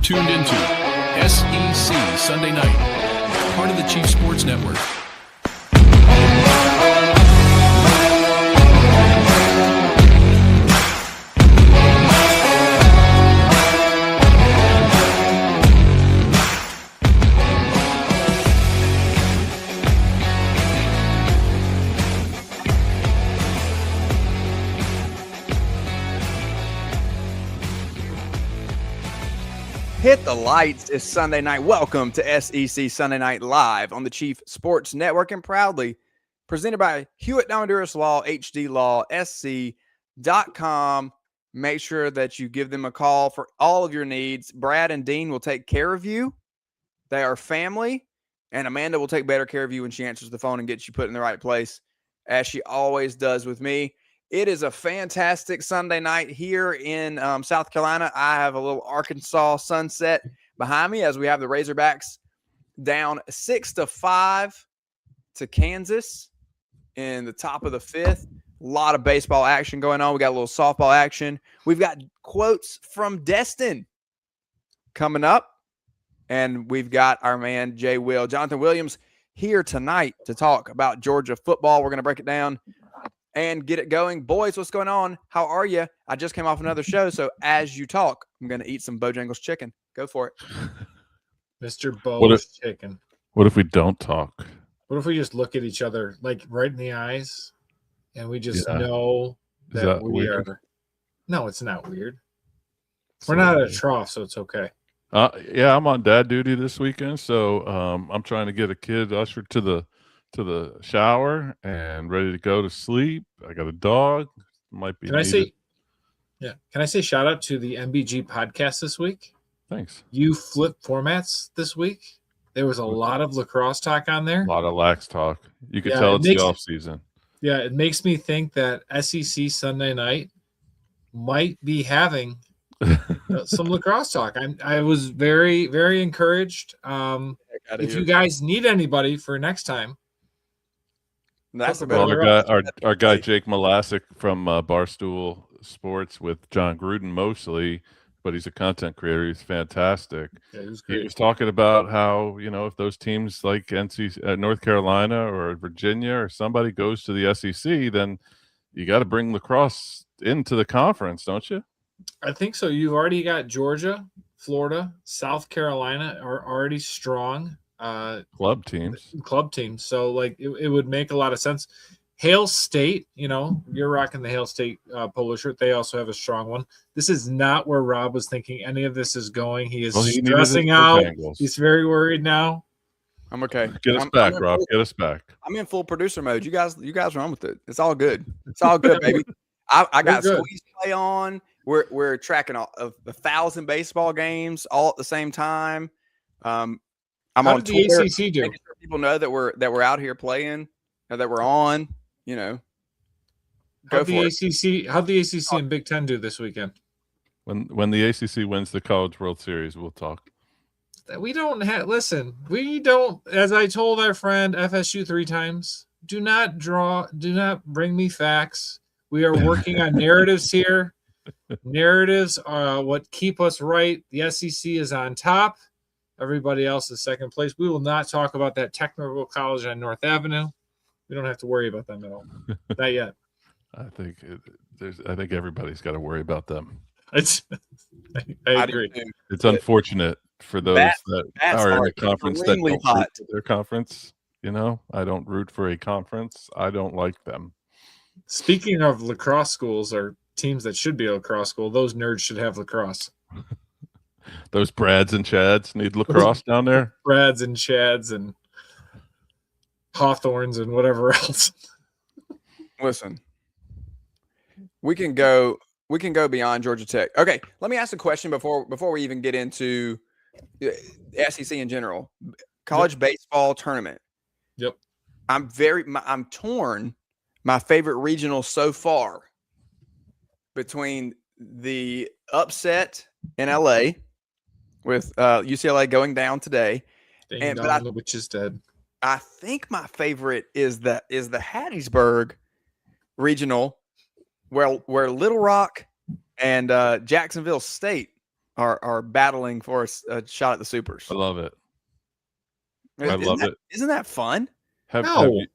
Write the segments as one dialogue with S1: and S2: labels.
S1: tuned into SEC Sunday Night, part of the Chief Sports Network.
S2: Hit the lights. It's Sunday night. Welcome to SEC Sunday Night Live on the Chief Sports Network and proudly presented by Hewitt Honduras Law, HD Law, SC.com. Make sure that you give them a call for all of your needs. Brad and Dean will take care of you. They are family, and Amanda will take better care of you when she answers the phone and gets you put in the right place, as she always does with me. It is a fantastic Sunday night here in South Carolina. I have a little Arkansas sunset behind me as we have the Razorbacks down 6-5 to Kansas in the top of the fifth. A lot of baseball action going on. We got a little softball action. We've got quotes from Destin coming up, and we've got our man Jay Will, Jonathan Williams, here tonight to talk about Georgia football. We're going to break it down and get it going. Boys, what's going on? How are you? I just came off another show, so as you talk, I'm going to eat some Bojangles chicken. Go for it.
S3: Mr. Bo's chicken.
S4: What if we don't talk?
S3: What if we just look at each other, like, right in the eyes, and we just know that we
S4: weird?
S3: are – No, it's not weird. We're not at a trough, so it's okay.
S4: Yeah, I'm on dad duty this weekend, so I'm trying to get a kid ushered to the shower and ready to go to sleep. I got a dog. Might be. Can I
S3: say shout out to the MBG podcast this week?
S4: Thanks.
S3: You flipped formats this week. There was a lot of lacrosse talk on there.
S4: A lot of lax talk. You can tell it's the off season.
S3: Yeah, it makes me think that SEC Sunday night might be having some lacrosse talk. I was very, very encouraged. If you guys need anybody for next time.
S2: That's
S4: our guy Jake Malasic from Barstool Sports with John Gruden mostly, but he's a content creator. He's fantastic.
S3: Yeah, he
S4: was talking about how, if those teams like North Carolina or Virginia or somebody goes to the SEC, then you got to bring lacrosse into the conference, don't you?
S3: I think so. You've already got Georgia, Florida, South Carolina are already strong.
S4: Club teams.
S3: So like it would make a lot of sense. Hail State, you're rocking the Hail State polo shirt. They also have a strong one. This is not where Rob was thinking any of this is going. He is stressing out. He's very worried now.
S2: I'm okay.
S4: Get us back, Rob. Get us back.
S2: I'm in full producer mode. You guys run with it. It's all good. It's all good, baby. I got squeeze play on. We're tracking 1,000 baseball games all at the same time. I'm
S3: How
S2: on
S3: did the
S2: Twitter,
S3: ACC do?
S2: making sure people know that we're out here playing, that we're on.
S3: How'd the ACC and Big Ten do this weekend?
S4: When the ACC wins the College World Series, we'll talk.
S3: We don't, as I told our friend FSU 3 times, do not bring me facts. We are working on narratives here. Narratives are what keep us right. The SEC is on top. Everybody else is second place. We will not talk about that technical college on North Avenue. We don't have to worry about them at all. Not yet.
S4: I think everybody's got to worry about them.
S3: I agree.
S4: It's unfortunate for those that are in a conference that don't root for their conference. I don't root for a conference. I don't like them.
S3: Speaking of lacrosse schools or teams that should be a lacrosse school, those nerds should have lacrosse.
S4: Those Brads and Chads need lacrosse down there.
S3: Brads and Chads and Hawthorns and whatever else.
S2: Listen, we can go beyond Georgia Tech. Okay, let me ask a question before we even get into the SEC in general. College baseball tournament.
S3: Yep.
S2: I'm torn. My favorite regional so far between the upset in LA with UCLA going down today,
S3: which is dead.
S2: I think my favorite is the Hattiesburg regional, where Little Rock and Jacksonville State are battling for a shot at the Supers.
S4: I love it.
S2: Isn't
S4: love
S2: that,
S4: it.
S2: Isn't that fun?
S4: Have
S3: No.
S4: you,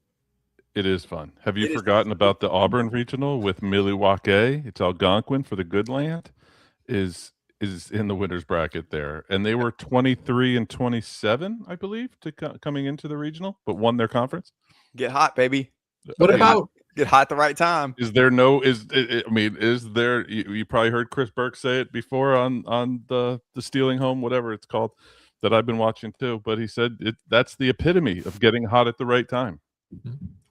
S4: it is fun. Have you
S2: It is
S4: forgotten about the Auburn Regional with Milwaukee? It's Algonquin for the good land is in the winners bracket there, and they were 23 and 27, I believe, coming into the regional, but won their conference.
S2: Get hot, baby.
S3: What
S4: Okay,
S3: about
S2: Get hot at the right time.
S4: Is there no? Is there? You probably heard Chris Burke say it before on the Stealing Home, whatever it's called, that I've been watching too. But he said that's the epitome of getting hot at the right time.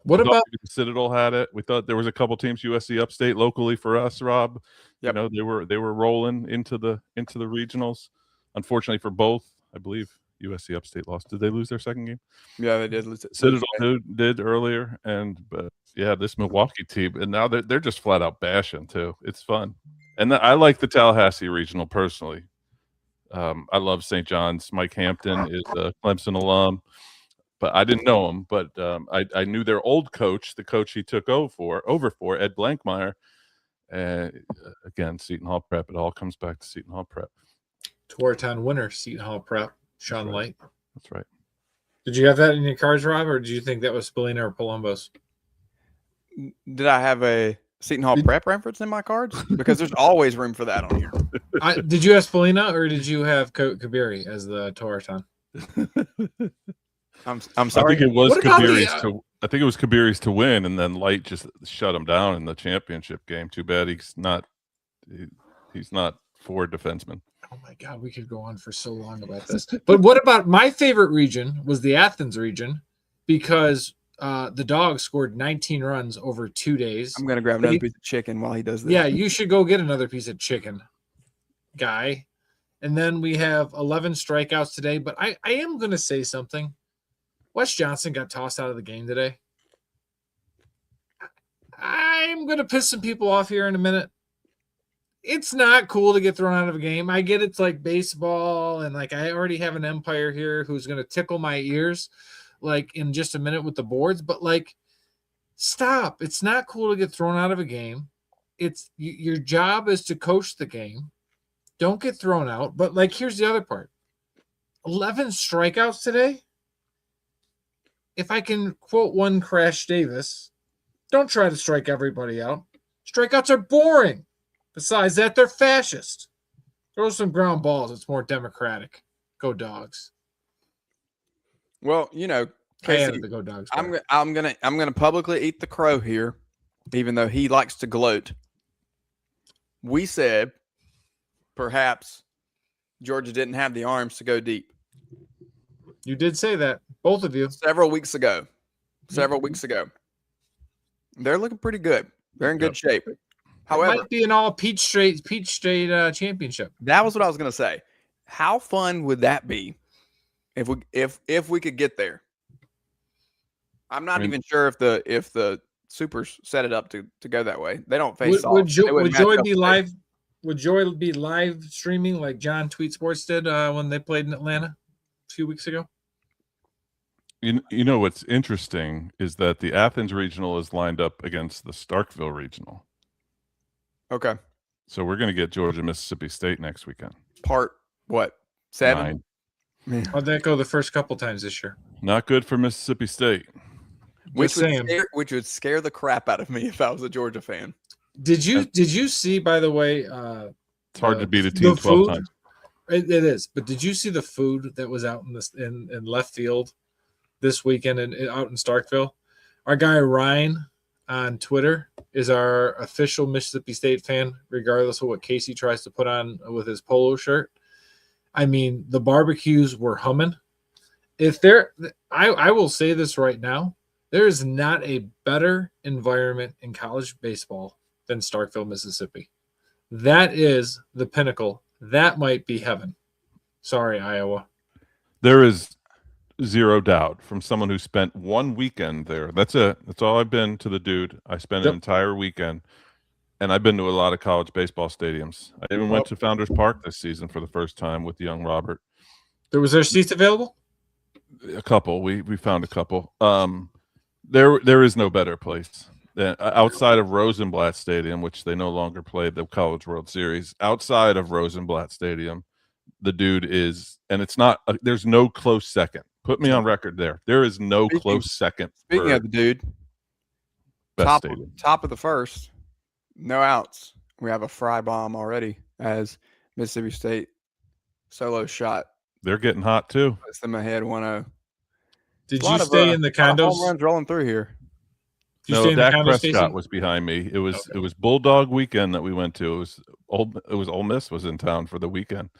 S3: what about
S4: the Citadel had it? We thought there was a couple teams, USC Upstate locally for us, Rob.
S2: Yep.
S4: You know, they were rolling into the regionals. Unfortunately for both, I believe USC Upstate lost. Did they lose their second game?
S2: Yeah, they did.
S4: Citadel did earlier, but yeah, this Milwaukee team, and now they're just flat out bashing too. It's fun, and I like the Tallahassee regional personally. I love St. John's. Mike Hampton is a Clemson alum, but I didn't know him. But I knew their old coach, the coach he took over for Ed Blankmeyer. And again, Seton Hall Prep. It all comes back to Seton Hall Prep.
S3: Tewaaraton winner, Seton Hall Prep, Sean
S4: That's right.
S3: Light.
S4: That's right.
S3: Did you have that in your cards, Rob, or did you think that was Spallina or Palumbo's?
S2: Did I have a Seton Hall Prep reference in my cards? Because there's always room for that on here.
S3: Did you have Spallina or did you have Kabiri as the Tewaaraton?
S2: I'm sorry.
S4: I think it was
S3: What about
S4: Kabiri's to win, and then Light just shut him down in the championship game. Too bad he's not for defenseman.
S3: Oh my God, we could go on for so long about this. But what about my favorite region was the Athens region, because the Dogs scored 19 runs over 2 days.
S2: I'm gonna grab another piece of chicken while he does this.
S3: Yeah, you should go get another piece of chicken, guy. And then we have 11 strikeouts today. But I am going to say something. Wes Johnson got tossed out of the game today. I'm going to piss some people off here in a minute. It's not cool to get thrown out of a game. I get it's like baseball, and like I already have an umpire here who's going to tickle my ears like in just a minute with the boards, but like stop. It's not cool to get thrown out of a game. It's your job is to coach the game. Don't get thrown out. But like here's the other part. 11 strikeouts today. If I can quote one Crash Davis, don't try to strike everybody out. Strikeouts are boring. Besides that, they're fascist. Throw some ground balls. It's more democratic. Go Dogs.
S2: Well, you know,
S3: I
S2: Casey,
S3: added the Go Dogs.
S2: I'm gonna publicly eat the crow here, even though he likes to gloat. We said perhaps Georgia didn't have the arms to go deep.
S3: You did say that, both of you.
S2: Several weeks ago. They're looking pretty good. They're in good shape. However,
S3: It might be an all Peach State championship.
S2: that was what I was going to say. How fun would that be if we could get there? I'm not even sure if the Supers set it up to go that way. They don't face off.
S3: Would Joy
S2: match
S3: be
S2: up
S3: live? Would Joy be live streaming like John Tweet Sports did when they played in Atlanta a few weeks ago?
S4: You know what's interesting is that the Athens regional is lined up against the Starkville regional.
S2: Okay.
S4: So we're going to get Georgia Mississippi State next weekend.
S2: Part what? 7?
S4: 9.
S3: How'd that go the first couple times this year?
S4: Not good for Mississippi State.
S2: Which would scare the crap out of me if I was a Georgia fan.
S3: Did you see, by the way,
S4: It's hard to beat a team 12 times.
S3: It is, but did you see the food that was out in left field this weekend and out in Starkville? Our guy Ryan on Twitter is our official Mississippi State fan, regardless of what Casey tries to put on with his polo shirt. I mean, the barbecues were humming. I will say this right now, there is not a better environment in college baseball than Starkville, Mississippi. That is the pinnacle. That might be heaven. Sorry, Iowa.
S4: There is zero doubt from someone who spent one weekend there. That's all I've been to the dude. I spent an entire weekend, and I've been to a lot of college baseball stadiums. I even went to Founders Park this season for the first time with young Robert.
S3: Was there seats available?
S4: A couple. We found a couple. There is no better place. outside of Rosenblatt Stadium, which they no longer play the College World Series, outside of Rosenblatt Stadium, the dude is, and it's not, there's no close second. Put me on record there. There is no close second.
S2: Speaking of the dude,
S4: best stadium.
S2: top of the first, no outs. We have a fry bomb already as Mississippi State solo shot.
S4: They're getting hot too.
S2: Puts them ahead 1-0.
S3: Did you stay in the condos?
S2: Home runs rolling through here.
S4: No, Dak Prescott was behind me. It was Bulldog weekend that we went to. It was Ole Miss was in town for the weekend,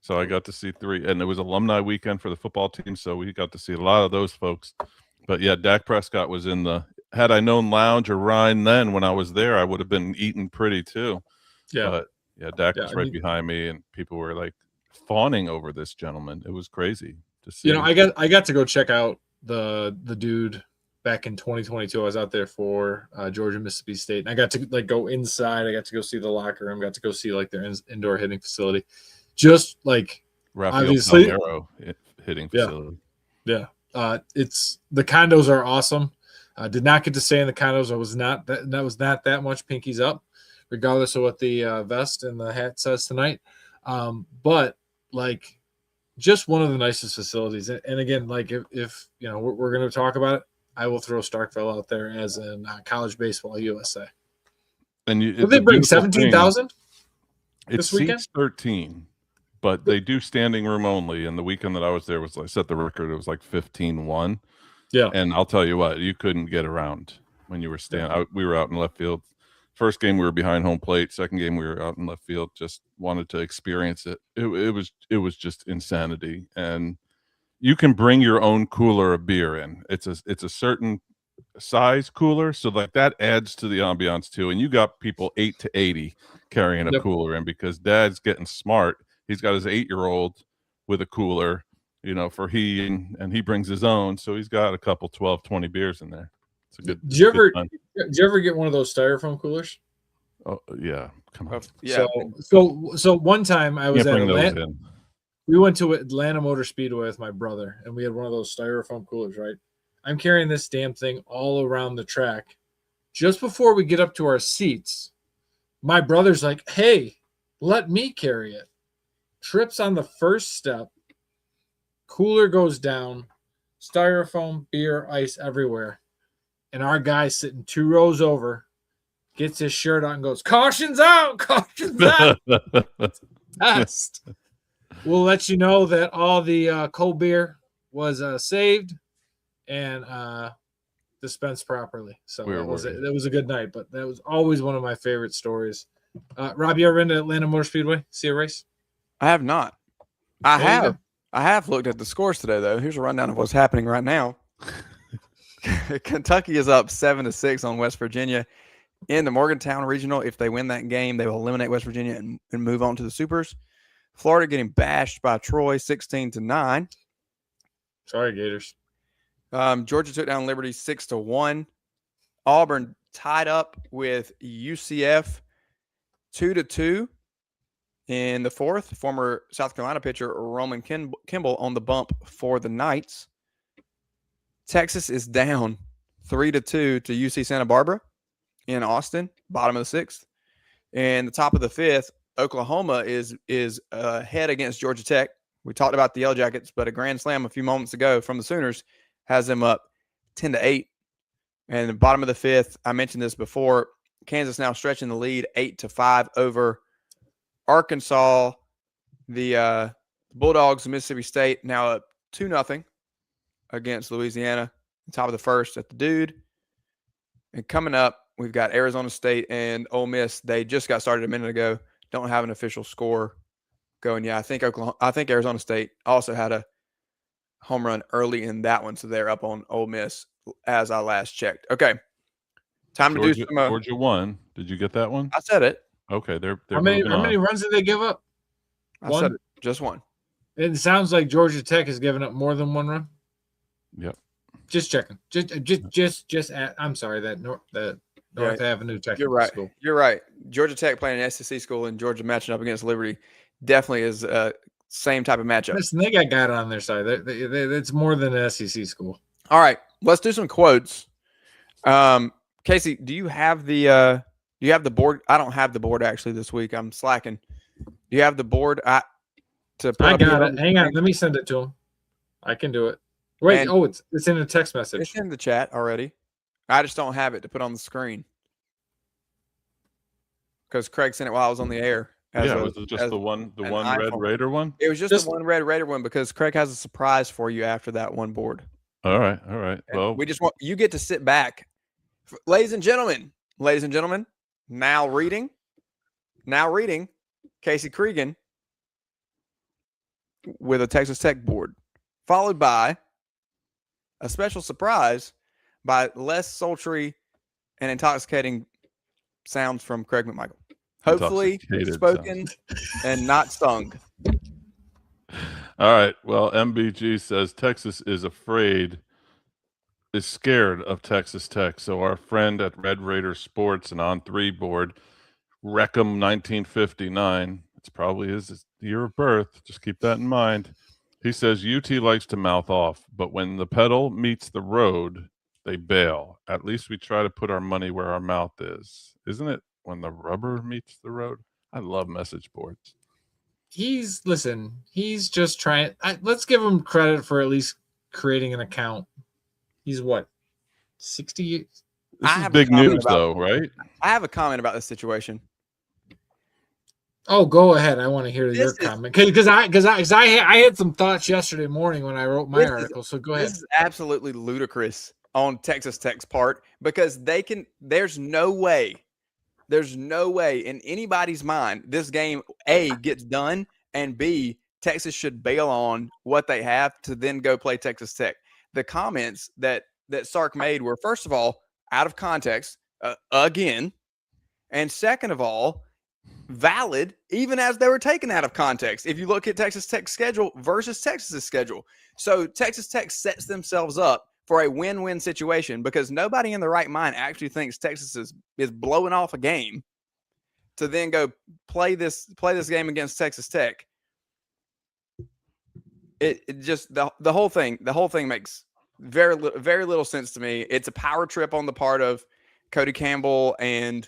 S4: so I got to see 3, and it was alumni weekend for the football team, so we got to see a lot of those folks. But yeah, Dak Prescott was in the. Had I known Lounge or Rhine then when I was there, I would have been eating pretty too. Yeah, but yeah, Dak was right behind me, and people were like fawning over this gentleman. It was crazy to see.
S3: I got to go check out the dude. Back in 2022, I was out there for Georgia Mississippi State, and I got to go inside. I got to go see the locker room. Got to go see their indoor hitting facility. Just
S4: Rafael
S3: obviously
S4: Palmeiro hitting facility.
S3: Yeah, it's the condos are awesome. Did not get to stay in the condos. I was not that was not that much pinkies up, regardless of what the vest and the hat says tonight. But just one of the nicest facilities. And again, if we're going to talk about it, I will throw Starkville out there as in College Baseball USA.
S4: And
S3: will they bring 17,000
S4: this
S3: weekend?
S4: Seats 13, but they do standing room only. And the weekend that I was there I set the record. It was 15-1.
S3: Yeah.
S4: And I'll tell you what, you couldn't get around when you were standing. We were out in left field. First game we were behind home plate. Second game we were out in left field. Just wanted to experience it. It was just insanity. And you can bring your own cooler of beer in. It's a certain size cooler, so that adds to the ambiance too. And you got people 8 to 80 carrying a cooler in because Dad's getting smart. He's got his 8-year-old with a cooler, for and he brings his own, so he's got a couple 12, 20 beers in there. It's a good.
S3: Did you ever get one of those styrofoam coolers?
S4: Oh yeah, come on.
S2: Yeah.
S3: So one time I was at
S4: Atlanta.
S3: We went to Atlanta Motor Speedway with my brother, and we had one of those styrofoam coolers, right? I'm carrying this damn thing all around the track. Just before we get up to our seats, my brother's like, hey, let me carry it. Trips on the first step. Cooler goes down. Styrofoam, beer, ice everywhere. And our guy sitting 2 rows over gets his shirt on and goes, caution's out, caution's out. Best. We'll let you know that all the cold beer was saved and dispensed properly. So it was a good night, but that was always one of my favorite stories. Rob, you ever been to Atlanta Motor Speedway? See a race?
S2: I have not. I have looked at the scores today, though. Here's a rundown of what's happening right now. Kentucky is up 7-6 on West Virginia in the Morgantown Regional. If they win that game, they will eliminate West Virginia and move on to the Supers. Florida getting bashed by Troy 16-9.
S3: Sorry, Gators.
S2: Georgia took down Liberty 6-1. Auburn tied up with UCF 2-2 in the fourth. Former South Carolina pitcher Roman Kimball on the bump for the Knights. Texas is down 3-2 to UC Santa Barbara in Austin, bottom of the sixth. And the top of the fifth, Oklahoma is ahead against Georgia Tech. We talked about the Yellow Jackets, but a grand slam a few moments ago from the Sooners has them up 10-8. And the bottom of the fifth, I mentioned this before, Kansas now stretching the lead 8-5 over Arkansas. The Bulldogs of Mississippi State now up 2-0 against Louisiana. Top of the first at the Dude. And coming up, we've got Arizona State and Ole Miss. They just got started a minute ago. Don't have an official score going. Yeah, I think Arizona State also had a home run early in that one, so they're up on Ole Miss as I last checked. Okay, time to do some.
S4: Georgia won. Did you get that one?
S2: I said it.
S4: Okay, they're
S3: how many runs did they give up?
S2: I said it. Just one.
S3: It sounds like Georgia Tech has given up more than one run.
S4: Yep.
S3: Just checking. I'm sorry that North Avenue Technical
S2: You're right.
S3: School.
S2: You're right. Georgia Tech playing an SEC school and Georgia matching up against Liberty definitely is same type of matchup.
S3: Listen, they got God on their side. It's more than an SEC school.
S2: All right, let's do some quotes. Casey, do you have the board? I don't have the board actually this week. I'm slacking. Do you have the board to put
S3: I
S2: up here
S3: got
S2: on
S3: it.
S2: the
S3: Hang on.
S2: screen?
S3: Let me send it to him. I can do it. Wait.
S2: And
S3: It's in a text message.
S2: it's in the chat already. I just don't have it to put on the screen because Craig sent it while I was on the air.
S4: Was it just the one Red
S2: iPhone.
S4: Raider one?
S2: It was just the one Red Raider one because Craig has a surprise for you after that one board.
S4: All right.
S2: And
S4: Well,
S2: we just want you get to sit back, ladies and gentlemen. Now reading, Casey Cregan with a Texas Tech board, followed by a special surprise by less sultry and intoxicating sounds from Craig McMichael. Hopefully
S4: Intoxicated
S2: spoken and not sung.
S4: all right. Well, MBG says Texas is scared of Texas Tech. So our friend at Red Raider Sports and On 3 board, Wreckham 1959, it's probably his year of birth. Just keep that in mind. He says UT likes to mouth off, but when the pedal meets the road, they bail. At least we try to put our money where our mouth is. Isn't it when the rubber meets the road? I love message boards.
S3: He's just trying. Let's give him credit for at least creating an account. He's what, 60?
S4: This is big news, though, right?
S2: I have a comment about this situation.
S3: Oh, go ahead. I want to hear your comment because I had some thoughts yesterday morning when I wrote my article. So go ahead.
S2: This is absolutely ludicrous on Texas Tech's part because there's no way in anybody's mind this game A gets done and B Texas should bail on what they have to then go play Texas Tech. The comments that Sark made were, first of all, out of context again, and second of all, valid even as they were taken out of context. If you look at Texas Tech's schedule versus Texas's schedule, so Texas Tech sets themselves up for a win-win situation because nobody in the right mind actually thinks Texas is blowing off a game to then go play this game against Texas Tech. It just the whole thing makes very little sense to me. It's a power trip on the part of Cody Campbell and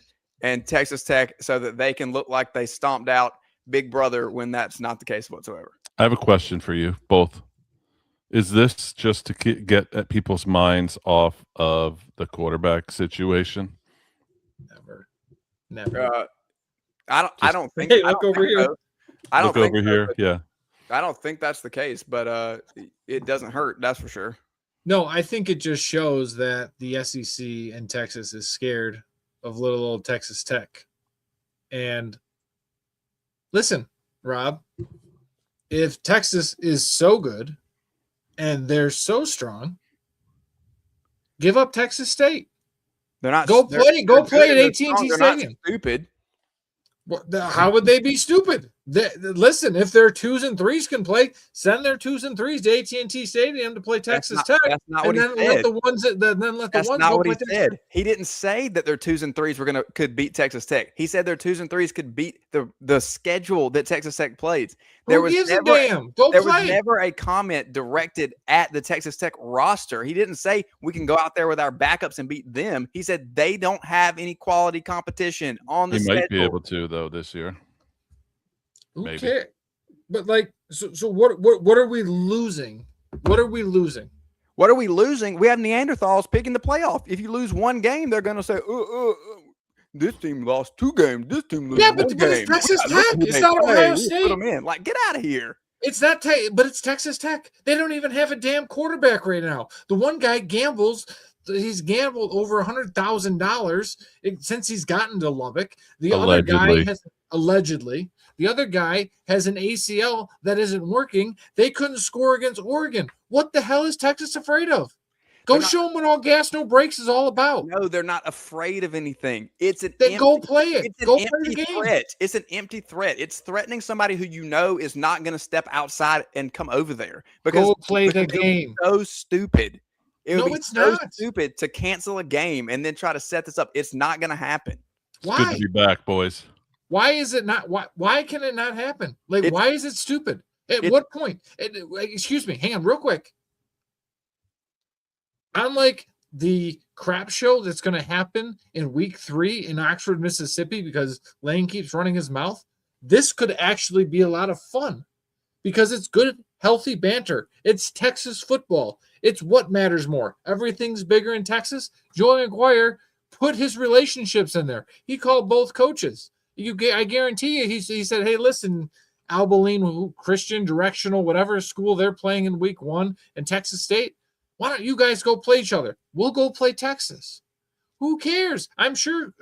S2: Texas Tech so that they can look like they stomped out Big Brother when that's not the case whatsoever.
S4: I have a question for you both. Is this just to get at people's minds off of the quarterback situation?
S3: Never.
S2: I don't think.
S3: Hey, look over here.
S2: I don't think
S4: over here. Yeah.
S2: I don't think that's the case, but it doesn't hurt. That's for sure.
S3: No, I think it just shows that the SEC and Texas is scared of little old Texas Tech. And listen, Rob, if Texas is so good and they're so strong, give up Texas State.
S2: They're not.
S3: Go play at AT&T Stadium.
S2: Stupid.
S3: How would they be stupid? Listen, if their 2s and 3s can play, send their 2s and 3s to AT&T Stadium to play Texas Tech.
S2: That's not what he said.
S3: Let the ones
S2: That's not what he said. He didn't say that their 2s and 3s could beat Texas Tech. He said their 2s and 3s could beat the schedule that Texas Tech plays.
S3: Who gives a damn? Go play.
S2: There was never a comment directed at the Texas Tech roster. He didn't say we can go out there with our backups and beat them. He said they don't have any quality competition on the schedule.
S4: He might be able to though this year.
S3: Okay, but so what are we losing? What are we losing?
S2: What are we losing? We have Neanderthals picking the playoff. If you lose one game, they're going to say, this team lost 2 games. This team lost 1 game.
S3: But it's Texas Tech. It's not Ohio State.
S2: Put them in. Get out of here.
S3: It's not but it's Texas Tech. They don't even have a damn quarterback right now. The one guy gambles. He's gambled over $100,000 since he's gotten to Lubbock. The other guy has allegedly. The other guy has an ACL that isn't working. They couldn't score against Oregon. What the hell is Texas afraid of? Go show them what all gas, no brakes is all about.
S2: No, they're not afraid of anything.
S3: Go play it. Go play the game.
S2: Threat. It's an empty threat. It's threatening somebody who you know is not going to step outside and come over there.
S3: Go play the game.
S2: So stupid.
S3: It's not
S2: stupid to cancel a game and then try to set this up. It's not going to happen.
S3: Why?
S4: It's good to be back, boys.
S3: Why is it not? Why can it not happen? Why is it stupid? At what point? Excuse me. Hang on real quick. Unlike the crap show that's going to happen in week 3 in Oxford, Mississippi, because Lane keeps running his mouth, this could actually be a lot of fun because it's good, healthy banter. It's Texas football. It's what matters more. Everything's bigger in Texas. Joey McGuire put his relationships in there. He called both coaches. I guarantee you, he said, hey, listen, Abilene, Christian, directional, whatever school they're playing in week 1 and Texas State, why don't you guys go play each other? We'll go play Texas. Who cares? I'm sure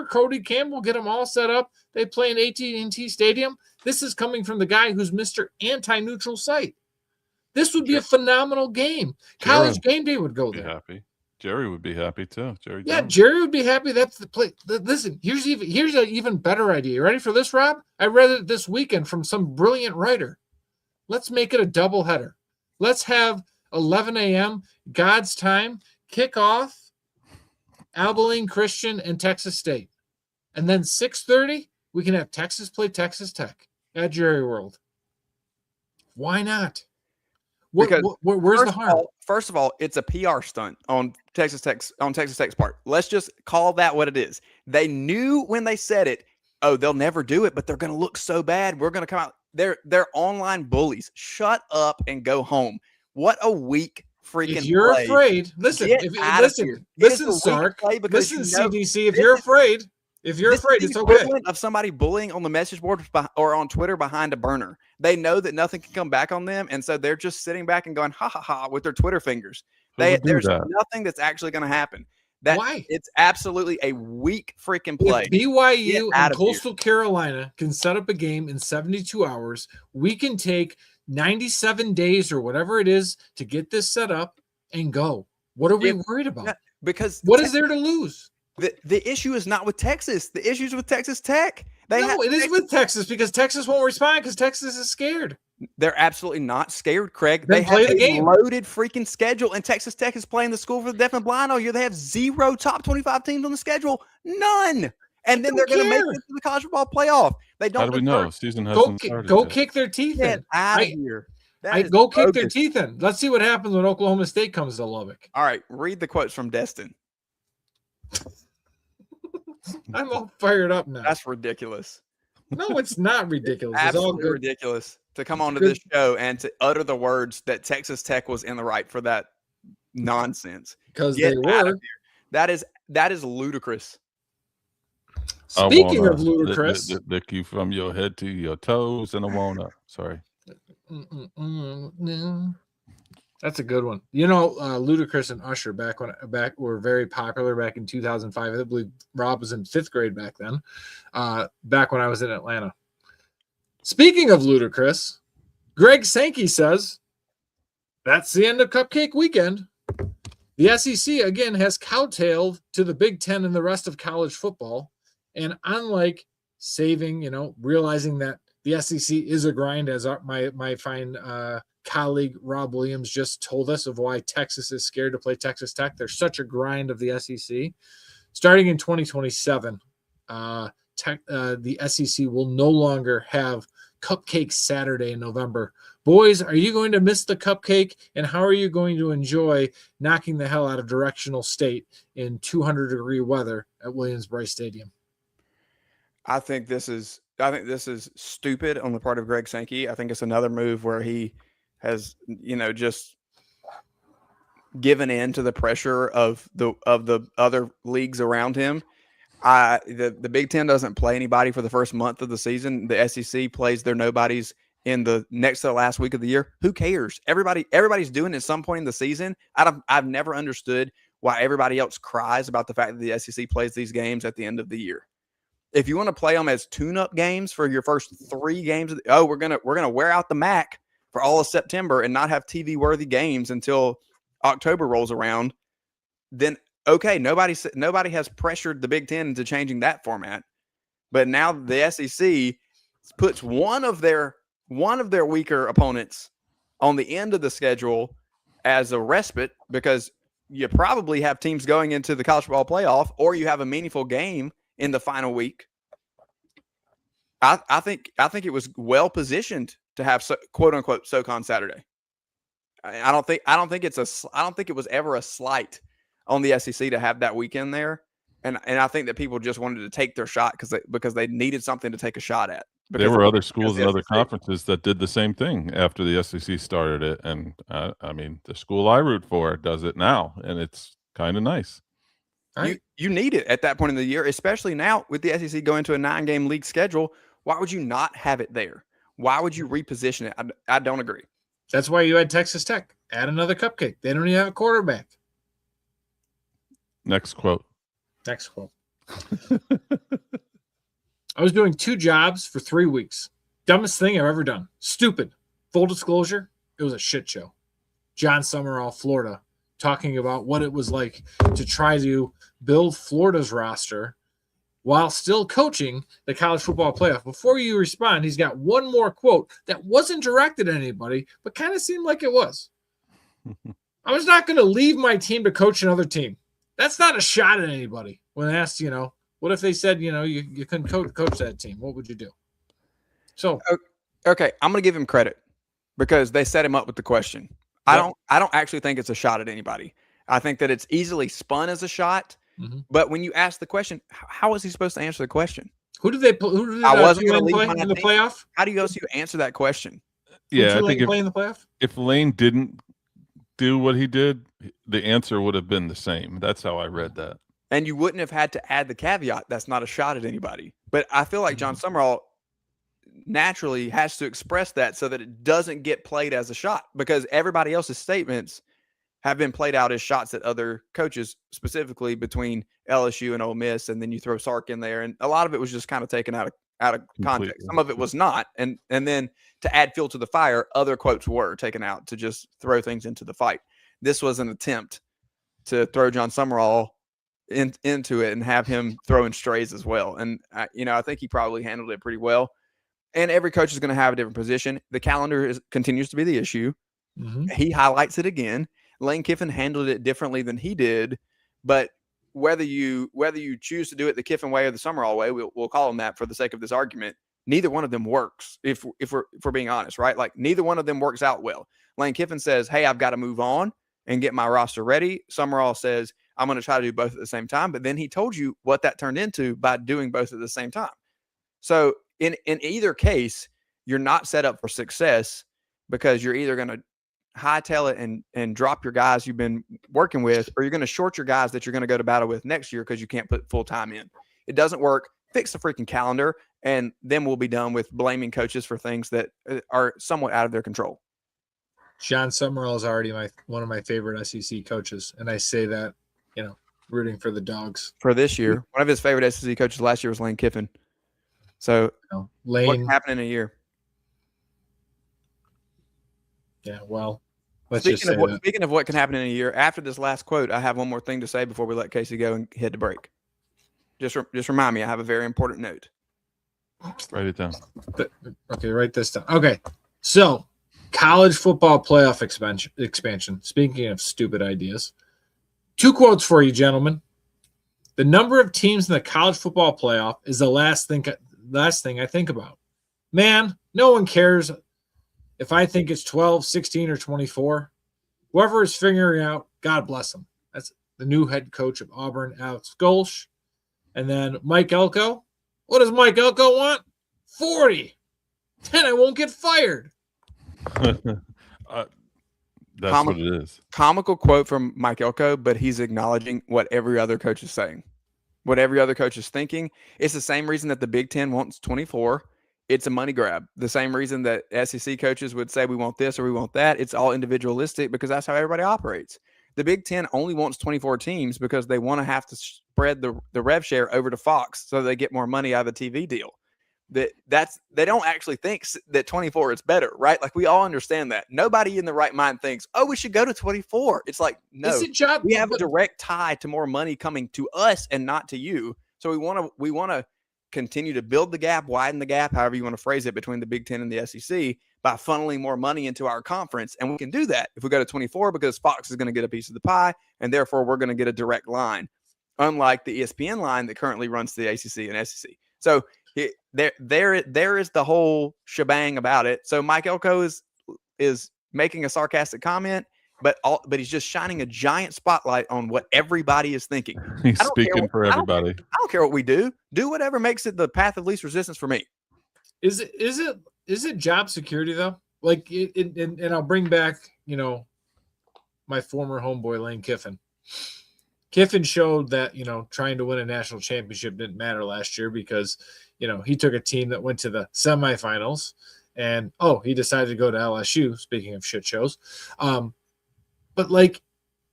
S3: Cody Campbell get them all set up. They play in AT&T Stadium. This is coming from the guy who's Mr. Anti-Neutral Site. This would be a phenomenal game. College Game Day would go there.
S4: Happy. Jerry would be happy too.
S3: Jerry would be happy. That's the play. Listen, here's an even better idea. You ready for this, Rob? I read it this weekend from some brilliant writer. Let's make it a doubleheader. Let's have 11 a.m. God's time kickoff. Abilene Christian and Texas State, and then 6:30 we can have Texas play Texas Tech at Jerry World. Why not? Where's the harm?
S2: First of all, it's a PR stunt on Texas Tech's part. Let's just call that what it is. They knew when they said it, oh, they'll never do it, but they're going to look so bad. We're going to come out. They're online bullies. Shut up and go home. What a weak freaking
S3: if you're
S2: play.
S3: afraid, listen, listen, Sark, listen, CDC, if you're afraid, it's okay.
S2: Of somebody bullying on the message board or on Twitter behind a burner. They know that nothing can come back on them, and so they're just sitting back and going, ha, ha, ha, with their Twitter fingers. There's nothing that's actually going to happen.
S3: Why?
S2: It's absolutely a weak freaking play.
S3: If BYU and Coastal Carolina can set up a game in 72 hours, we can take 97 days or whatever it is to get this set up and go. What are we worried about?
S2: Because
S3: what is there to lose?
S2: The issue is not with Texas. The issue is with Texas Tech.
S3: It is with Texas because Texas won't respond because Texas is scared.
S2: They're absolutely not scared, Craig.
S3: They have
S2: a loaded freaking schedule, and Texas Tech is playing the school for the deaf and blind all year. They have 0 top 25 teams on the schedule. None. And then they're going to make it to the college football playoff. They don't.
S4: How do we know? Season hasn't started.
S3: Go kick their teeth in.
S2: Out of here.
S3: Go kick their teeth in. Let's see what happens when Oklahoma State comes to Lubbock.
S2: All right, read the quotes from Destin.
S3: I'm all fired up now.
S2: That's ridiculous.
S3: No, it's not ridiculous.
S2: It's absolutely all ridiculous to come onto this show and to utter the words that Texas Tech was in the right for that nonsense.
S3: Because they were.
S2: That is ludicrous.
S3: Speaking of ludicrous,
S4: lick you from your head to your toes, and I wanna. Sorry.
S3: That's a good one. You know, Ludacris and Usher back were very popular back in 2005. I believe Rob was in 5th grade back then. Back when I was in Atlanta. Speaking of Ludacris, Greg Sankey says that's the end of Cupcake Weekend. The SEC again has kowtown to the Big Ten and the rest of college football. And unlike realizing that the SEC is a grind, as my fine colleague Rob Williams just told us of why Texas is scared to play Texas Tech. There's such a grind of the SEC. Starting in 2027, the SEC will no longer have Cupcake Saturday in November. Boys, are you going to miss the cupcake? And how are you going to enjoy knocking the hell out of Directional State in 200-degree weather at Williams-Brice Stadium?
S2: I think this is stupid on the part of Greg Sankey. I think it's another move where he has, just given in to the pressure of the other leagues around him. The Big Ten doesn't play anybody for the first month of the season. The SEC plays their nobodies in the next to the last week of the year. Who cares? Everybody's doing it at some point in the season. I've never understood why everybody else cries about the fact that the SEC plays these games at the end of the year. If you want to play them as tune-up games for your first 3 games, we're gonna wear out the MAC for all of September and not have TV-worthy games until October rolls around, then okay, nobody has pressured the Big Ten into changing that format. But now the SEC puts one of their weaker opponents on the end of the schedule as a respite because you probably have teams going into the college football playoff or you have a meaningful game in the final week. I think it was well positioned to have quote unquote SoCon Saturday. I don't think it was ever a slight on the SEC to have that weekend there. And I think that people just wanted to take their shot because they needed something to take a shot at.
S4: There were other schools and
S2: the
S4: other
S2: SEC.
S4: conferences that did the same thing after the SEC started it. And I mean, the school I root for does it now, and it's kind of nice.
S2: You need it at that point in the year, especially now with the SEC going to a 9-game league schedule. Why would you not have it there? Why would you reposition it? I don't agree.
S3: That's why you had Texas Tech. Add another cupcake. They don't even have a quarterback.
S4: Next quote.
S3: Next quote. I was doing 2 jobs for 3 weeks. Dumbest thing I've ever done. Stupid. Full disclosure, it was a shit show. John Summerall, Florida, talking about what it was like to try to build Florida's roster while still coaching the college football playoff. Before you respond, he's got one more quote that wasn't directed at anybody, but kind of seemed like it was. I was not going to leave my team to coach another team. That's not a shot at anybody. When asked, what if they said, you couldn't coach that team? What would you do? So,
S2: okay, I'm going to give him credit because they set him up with the question.
S3: Yep.
S2: I don't actually think it's a shot at anybody. I think that it's easily spun as a shot.
S3: Mm-hmm.
S2: But when you ask the question, how was he supposed to answer the question?
S3: Who did
S2: I wasn't going to
S3: play
S2: leave
S3: in the playoff?
S2: How do you else answer that question?
S4: Yeah, I think
S3: play in the playoff?
S4: if Lane didn't do what he did, the answer would have been the same. That's how I read that.
S2: And you wouldn't have had to add the caveat, that's not a shot at anybody. But I feel like John Summerall naturally has to express that so that it doesn't get played as a shot, because everybody else's statements have been played out as shots at other coaches, specifically between LSU and Ole Miss. And then you throw Sark in there. And a lot of it was just kind of taken out of context. Some of it was not. And then to add fuel to the fire, other quotes were taken out to just throw things into the fight. This was an attempt to throw John Summerall into it and have him throwing strays as well. And, I think he probably handled it pretty well. And every coach is going to have a different position. The calendar continues to be the issue.
S3: Mm-hmm.
S2: He highlights it again. Lane Kiffin handled it differently than he did. But whether you choose to do it the Kiffin way or the Summerall way, we'll call them that for the sake of this argument, neither one of them works, if we're being honest, right? Like, neither one of them works out well. Lane Kiffin says, hey, I've got to move on and get my roster ready. Summerall says, I'm going to try to do both at the same time. But then he told you what that turned into by doing both at the same time. So in either case, you're not set up for success, because you're either going to hightail it and drop your guys you've been working with, or you're going to short your guys that you're going to go to battle with next year because you can't put full time in. It doesn't work. Fix the freaking calendar, and then we'll be done with blaming coaches for things that are somewhat out of their control.
S3: John Summerall is already one of my favorite SEC coaches, and I say that, rooting for the Dogs.
S2: For this year, one of his favorite SEC coaches last year was Lane Kiffin. So
S3: Lane,
S2: what can happen in a year?
S3: Yeah, well, let's just say that.
S2: Speaking of what can happen in a year, after this last quote, I have one more thing to say before we let Casey go and head to break. Just remind me, I have a very important note.
S4: Write it down.
S3: Okay, write this down. Okay, so college football playoff expansion. Speaking of stupid ideas, 2 quotes for you, gentlemen. The number of teams in the college football playoff is the last thing I think about. Man, no one cares if I think it's 12, 16, or 24. Whoever is figuring out, God bless them. That's the new head coach of Auburn, Alex Golsh. And then Mike Elko. What does Mike Elko want? 40. Then I won't get fired.
S4: That's what it is.
S2: Comical quote from Mike Elko, but he's acknowledging what every other coach is saying, what every other coach is thinking. It's the same reason that the Big Ten wants 24. It's a money grab. The same reason that SEC coaches would say we want this or we want that. It's all individualistic because that's how everybody operates. The Big Ten only wants 24 teams because they want to have to spread the rev share over to Fox so they get more money out of the TV deal. They don't actually think that 24 is better, right? Like, we all understand that. Nobody in the right mind thinks, oh, we should go to 24. It's like, no, we have a direct tie to more money coming to us and not to you. So we want to continue to build the gap, widen the gap, however you want to phrase it, between the Big Ten and the SEC by funneling more money into our conference. And we can do that if we go to 24 because Fox is going to get a piece of the pie, and therefore we're going to get a direct line, unlike the ESPN line that currently runs the ACC and SEC. So there is the whole shebang about it. So Mike Elko is making a sarcastic comment. but he's just shining a giant spotlight on what everybody is thinking.
S4: He's
S2: I don't care
S4: speaking for everybody.
S2: I don't care what we do. Do whatever makes it the path of least resistance for me.
S3: Is it job security though? Like, and I'll bring back, my former homeboy Lane Kiffin. Kiffin showed that, trying to win a national championship didn't matter last year because, he took a team that went to the semifinals and, he decided to go to LSU, speaking of shit shows. But, like,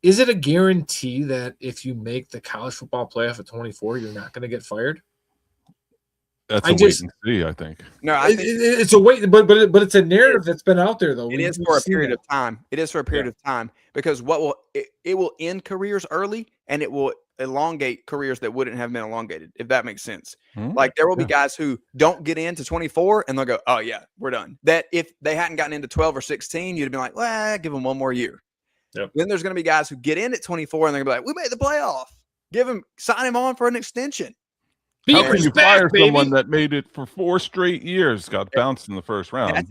S3: is it a guarantee that if you make the college football playoff at 24, you're not going to get fired?
S4: That's a wait and see, I think.
S2: No, I think
S3: it's a wait, but it's a narrative that's been out there, though.
S2: It is for a period of time. It is for a period of time because it will end careers early and it will elongate careers that wouldn't have been elongated, if that makes sense. Like there will be guys who don't get into 24 and they'll go, oh yeah, we're done. That if they hadn't gotten into 12 or 16, you'd have been like, well, give them one more year.
S3: Yep.
S2: Then there's going to be guys who get in at 24 and they're going to be like, we made the playoff. Sign him on for an extension.
S4: How can you fire someone that made it for 4 straight years, got bounced in the first round?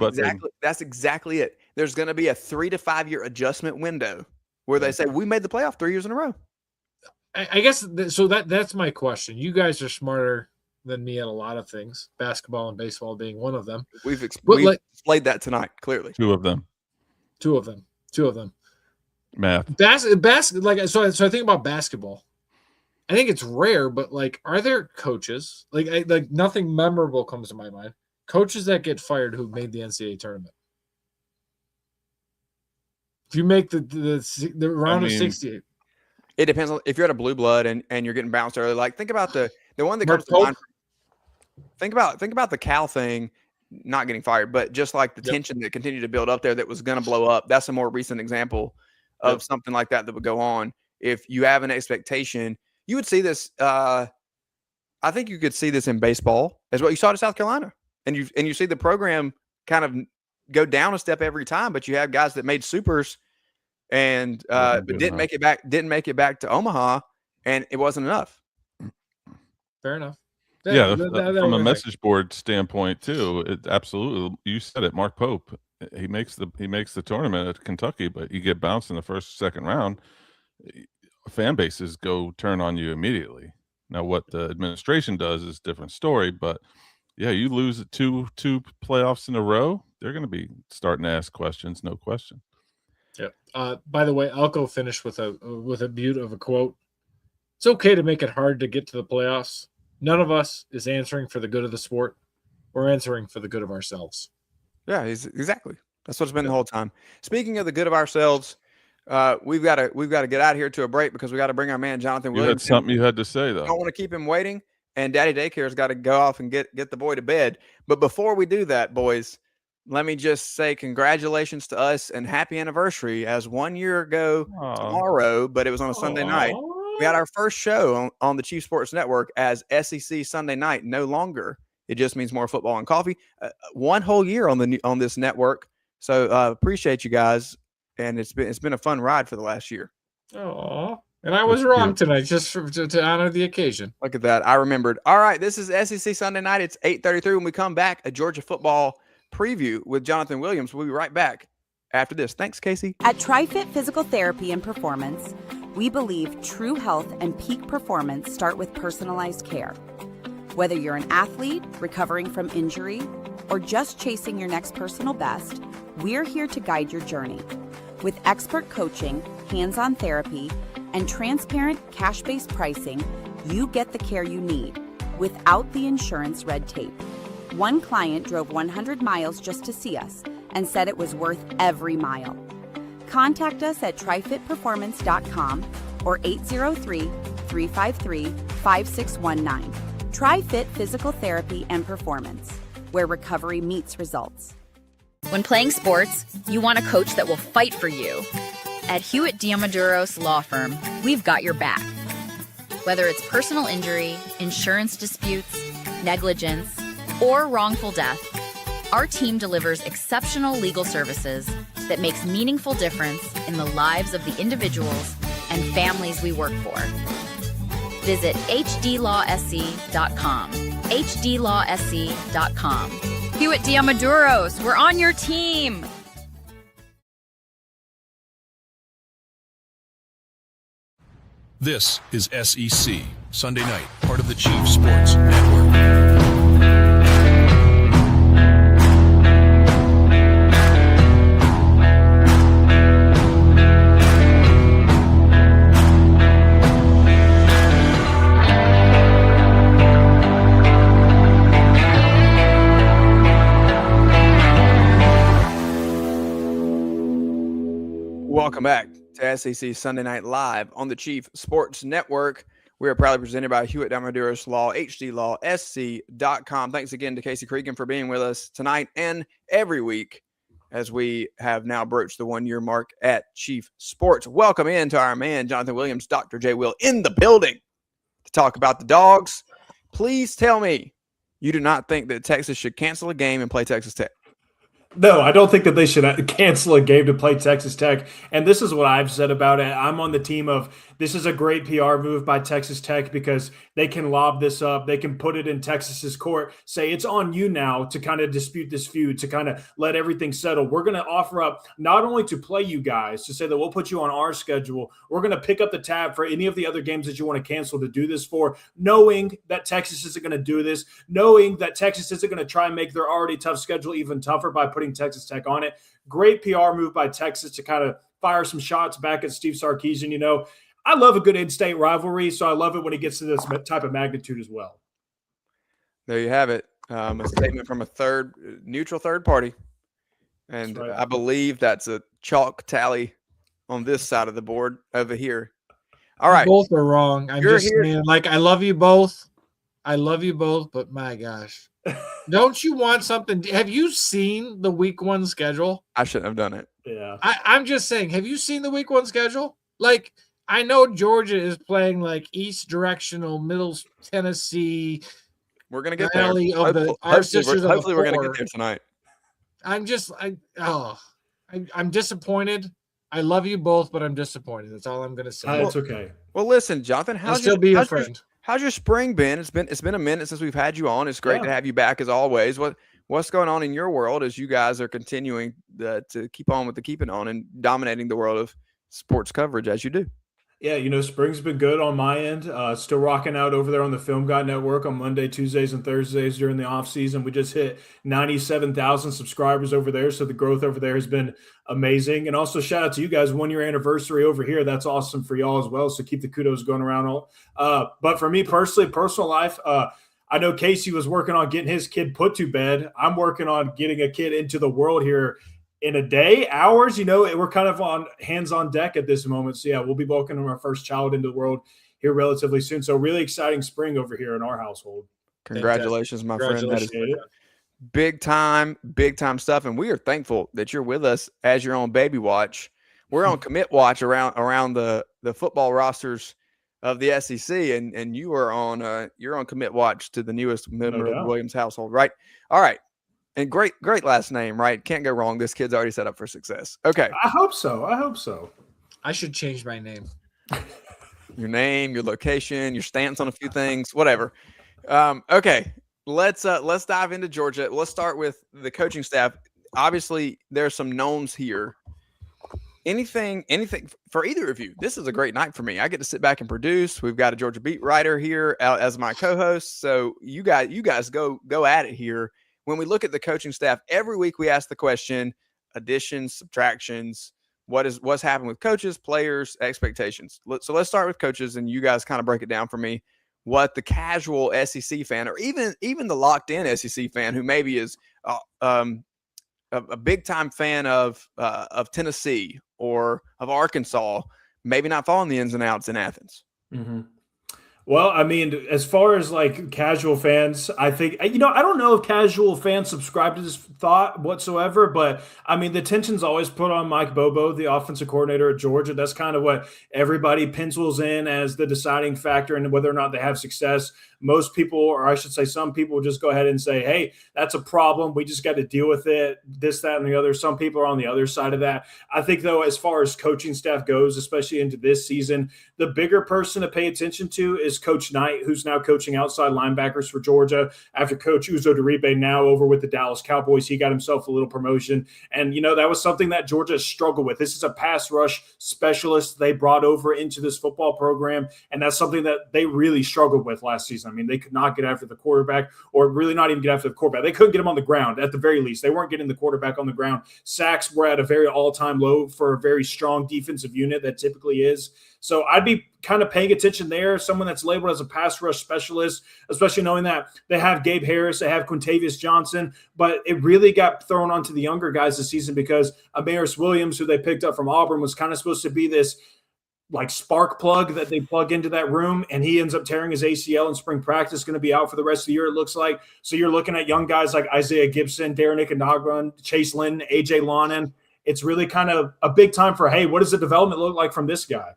S2: That's exactly it. There's going to be a 3 to 5 year adjustment window where they say we made the playoff 3 years in a row.
S3: I guess so. That's my question. You guys are smarter than me at a lot of things, basketball and baseball being one of them.
S2: We've displayed that tonight, clearly.
S3: Two of them.
S4: Math.
S3: So I think about basketball. I think it's rare, but like, are there coaches like nothing memorable comes to my mind? Coaches that get fired who made the NCAA tournament. If you make the round of 68,
S2: it depends on if you're at a blue blood and you're getting bounced early. Like think about the one that comes to mind. Think about the Cal thing, not getting fired, but just like the tension that continued to build up there that was going to blow up. That's a more recent example of something like that would go on. If you have an expectation. You would see this. I think you could see this in baseball as well. You saw it in South Carolina, and you see the program kind of go down a step every time. But you have guys that made supers, and but didn't make it back. Didn't make it back to Omaha, and it wasn't enough.
S3: Fair enough.
S4: From a message board standpoint too, it absolutely. You said it, Mark Pope. He makes the tournament at Kentucky, but you get bounced in the first, second round. Fan bases go turn on you immediately. Now, what the administration does is a different story, but yeah, you lose two playoffs in a row, they're going to be starting to ask questions, no question.
S3: Yeah. By the way, I'll go finish with a beaut of a quote. It's okay to make it hard to get to the playoffs. None of us is answering for the good of the sport. We're answering for the good of ourselves.
S2: Yeah, exactly. That's what it's been the whole time. Speaking of the good of ourselves. We've got to get out of here to a break because we got to bring our man Jonathan Williams.
S4: You had something you had to say though.
S2: I don't want to keep him waiting, and Daddy Daycare's got to go off and get the boy to bed. But before we do that, boys, let me just say congratulations to us and happy anniversary. As 1 year ago tomorrow, but it was on a Sunday night. We had our first show on the Chief Sports Network as SEC Sunday Night. No longer, it just means more football and coffee. 1 whole year on this network. So appreciate you guys. And it's been a fun ride for the last year.
S3: Oh, and I was wrong tonight, just to honor the occasion.
S2: Look at that. I remembered. All right, this is SEC Sunday Night. It's 8:33. When we come back, a Georgia football preview with Jonathan Williams. We'll be right back after this. Thanks, Casey.
S5: At TriFit Physical Therapy and Performance, we believe true health and peak performance start with personalized care. Whether you're an athlete recovering from injury or just chasing your next personal best, we're here to guide your journey. With expert coaching, hands-on therapy, and transparent cash-based pricing, you get the care you need without the insurance red tape. One client drove 100 miles just to see us and said it was worth every mile. Contact us at trifitperformance.com or 803-353-5619. TriFit Physical Therapy and Performance, where recovery meets results.
S6: When playing sports, you want a coach that will fight for you. At Hewitt Diamaduros Law Firm, we've got your back. Whether it's personal injury, insurance disputes, negligence, or wrongful death, our team delivers exceptional legal services that makes meaningful difference in the lives of the individuals and families we work for. Visit hdlawse.com. hdlawse.com. Hewitt Diamaduros, we're on your team.
S1: This is SEC Sunday Night, part of the Chief Sports Network.
S2: Welcome back to SEC Sunday Night Live on the Chief Sports Network. We are proudly presented by Hewitt Damaduros Law, HD Law, SC.com. Thanks again to Casey Cregan for being with us tonight and every week as we have now broached the 1 year mark at Chief Sports. Welcome in to our man, Jonathan Williams, Dr. J. Will, in the building to talk about the Dogs. Please tell me you do not think that Texas should cancel a game and play Texas Tech.
S7: No, I don't think that they should cancel a game to play Texas Tech. And this is what I've said about it. I'm on the team of this is a great PR move by Texas Tech because they can lob this up. They can put it in Texas's court, say it's on you now to kind of dispute this feud, to kind of let everything settle. We're going to offer up not only to play you guys, to say that we'll put you on our schedule. We're going to pick up the tab for any of the other games that you want to cancel to do this for, knowing that Texas isn't going to do this, knowing that Texas isn't going to try and make their already tough schedule even tougher by putting Texas Tech on it. Great PR move by Texas to kind of fire some shots back at Steve Sarkisian. You know, I love a good in-state rivalry, so I love it when it gets to this type of magnitude as well.
S2: There you have it. A statement from a neutral third party. And
S7: Right.
S2: I believe that's a chalk tally on this side of the board over here. All right.
S3: You both are wrong. I'm
S2: You're
S3: just
S2: here-
S3: saying, like, I love you both. I love you both, but my gosh. Don't you want something? Have you seen the week 1 schedule?
S2: I shouldn't have done it.
S7: Yeah.
S3: I'm just saying, have you seen the week 1 schedule? Like, I know Georgia is playing like East Directional, Middle Tennessee.
S2: We're going to get there.
S3: Rally of the- our
S2: Hopefully,
S3: sisters of the
S2: hopefully we're going to
S3: four.
S2: get there tonight.
S3: I'm disappointed. I love you both, but I'm disappointed. That's all I'm going to say.
S7: It's okay.
S2: Well, listen, Jonathan,
S3: I'll still be your friend.
S2: how's your spring been? It's been a minute since we've had you on. It's great
S7: Yeah.
S2: to have you back as always. What's going on in your world as you guys are continuing to keep on with the keeping on and dominating the world of sports coverage as you do?
S7: Yeah, you know, spring's been good on my end. Still rocking out over there on the Film Guy Network on Monday, Tuesdays, and Thursdays during the off season. We just hit 97,000 subscribers over there, so the growth over there has been amazing. And also shout out to you guys, 1 year anniversary over here. That's awesome for y'all as well. So keep the kudos going around. But for me personally, personal life, I know Casey was working on getting his kid put to bed. I'm working on getting a kid into the world here in a day, hours. You know, we're kind of on hands on deck at this moment. So yeah, we'll be welcoming our first child into the world here relatively soon. So really exciting spring over here in our household.
S2: Congratulations, my friend. That is
S7: Appreciate it.
S2: big time stuff. And we are thankful that you're with us as you're on baby watch. We're on commit watch around the football rosters of the SEC, and you are on commit watch to the newest member of the Williams household, right? All right. And great last name, right? Can't go wrong. This kid's already set up for success. Okay.
S7: I hope so.
S3: I should change my name.
S2: Your name, your location, your stance on a few things, whatever. Okay. Let's dive into Georgia. Let's start with the coaching staff. Obviously, there's some knowns here. Anything for either of you? This is a great night for me. I get to sit back and produce. We've got a Georgia beat writer here as my co-host. So you guys go at it here. When we look at the coaching staff, every week we ask the question: additions, subtractions. What's happened with coaches, players, expectations? So let's start with coaches, and you guys kind of break it down for me. What the casual SEC fan, or even the locked-in SEC fan, who maybe is a big-time fan of Tennessee or of Arkansas, maybe not following the ins and outs in Athens.
S7: Mm-hmm. Well, I mean, as far as like casual fans, I think, I don't know if casual fans subscribe to this thought whatsoever, but I mean, the attention's always put on Mike Bobo, the offensive coordinator at Georgia. That's kind of what everybody pencils in as the deciding factor in whether or not they have success. most people, or I should say some people, will just go ahead and say, hey, that's a problem. We just got to deal with it, this, that, and the other. Some people are on the other side of that. I think, though, as far as coaching staff goes, especially into this season, the bigger person to pay attention to is Coach Knight, who's now coaching outside linebackers for Georgia after Coach Uzo Deribe, now over with the Dallas Cowboys. He got himself a little promotion. And, that was something that Georgia struggled with. This is a pass rush specialist they brought over into this football program, and that's something that they really struggled with last season. I mean, they could not get after the quarterback, or really not even get after the quarterback. They couldn't get him on the ground at the very least. They weren't getting the quarterback on the ground. Sacks were at a very all-time low for a very strong defensive unit that typically is. So I'd be kind of paying attention there. Someone that's labeled as a pass rush specialist, especially knowing that they have Gabe Harris, they have Quintavious Johnson, but it really got thrown onto the younger guys this season because Amaris Williams, who they picked up from Auburn, was kind of supposed to be this like spark plug that they plug into that room, and he ends up tearing his ACL in spring practice, going to be out for the rest of the year, it looks like. So you're looking at young guys like Isaiah Gibson, Darren Ickenogron, Chase Lynn, AJ Lonan. It's really kind of a big time for, hey, what does the development look like from this guy?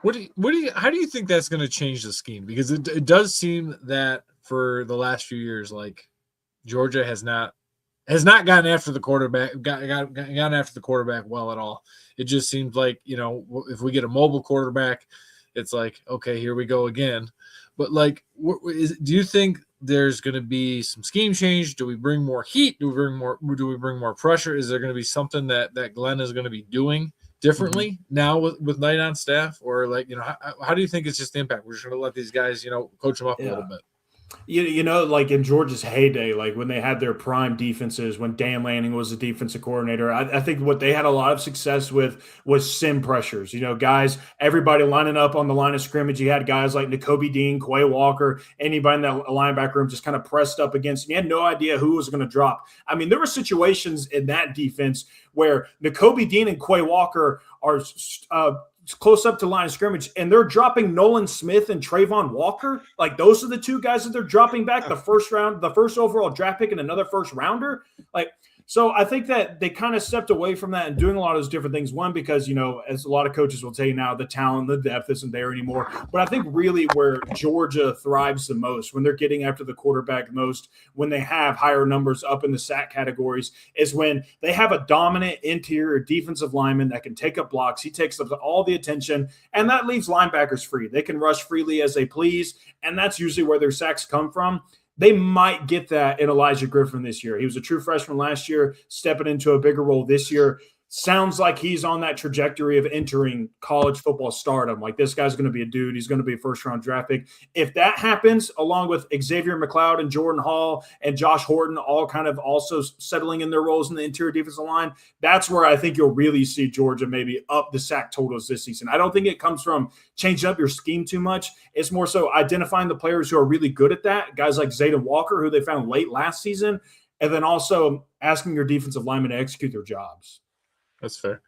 S3: How do you think that's going to change the scheme? Because it does seem that for the last few years, like Georgia has not gotten after the quarterback, gotten after the quarterback well at all. It just seems like, if we get a mobile quarterback, it's like, okay, here we go again. But like, do you think there's going to be some scheme change? Do we bring more heat? Do we bring more pressure? Is there going to be something that Glenn is going to be doing differently now with Knight on staff? Or like, how do you think it's just the impact? We're just going to let these guys, coach them up a little bit.
S7: Like in Georgia's heyday, like when they had their prime defenses, when Dan Lanning was the defensive coordinator, I think what they had a lot of success with was sim pressures. Guys, everybody lining up on the line of scrimmage. You had guys like Nakobe Dean, Quay Walker, anybody in that linebacker room just kind of pressed up against. And you had no idea who was going to drop. I mean, there were situations in that defense where Nakobe Dean and Quay Walker are close up to line of scrimmage, and they're dropping Nolan Smith and Trayvon Walker. Like, those are the two guys that they're dropping back, the first overall draft pick and another first rounder. So I think that they kind of stepped away from that and doing a lot of those different things. One, because, as a lot of coaches will tell you now, the talent, the depth isn't there anymore. But I think really where Georgia thrives the most, when they're getting after the quarterback most, when they have higher numbers up in the sack categories, is when they have a dominant interior defensive lineman that can take up blocks. He takes up all the attention, and that leaves linebackers free. They can rush freely as they please, and that's usually where their sacks come from. They might get that in Elijah Griffin this year. He was a true freshman last year, stepping into a bigger role this year. Sounds like he's on that trajectory of entering college football stardom. Like, this guy's going to be a dude. He's going to be a first-round draft pick. If that happens, along with Xavier McLeod and Jordan Hall and Josh Horton all kind of also settling in their roles in the interior defensive line, that's where I think you'll really see Georgia maybe up the sack totals this season. I don't think it comes from changing up your scheme too much. It's more so identifying the players who are really good at that, guys like Zayden Walker, who they found late last season, and then also asking your defensive linemen to execute their jobs.
S3: That's fair.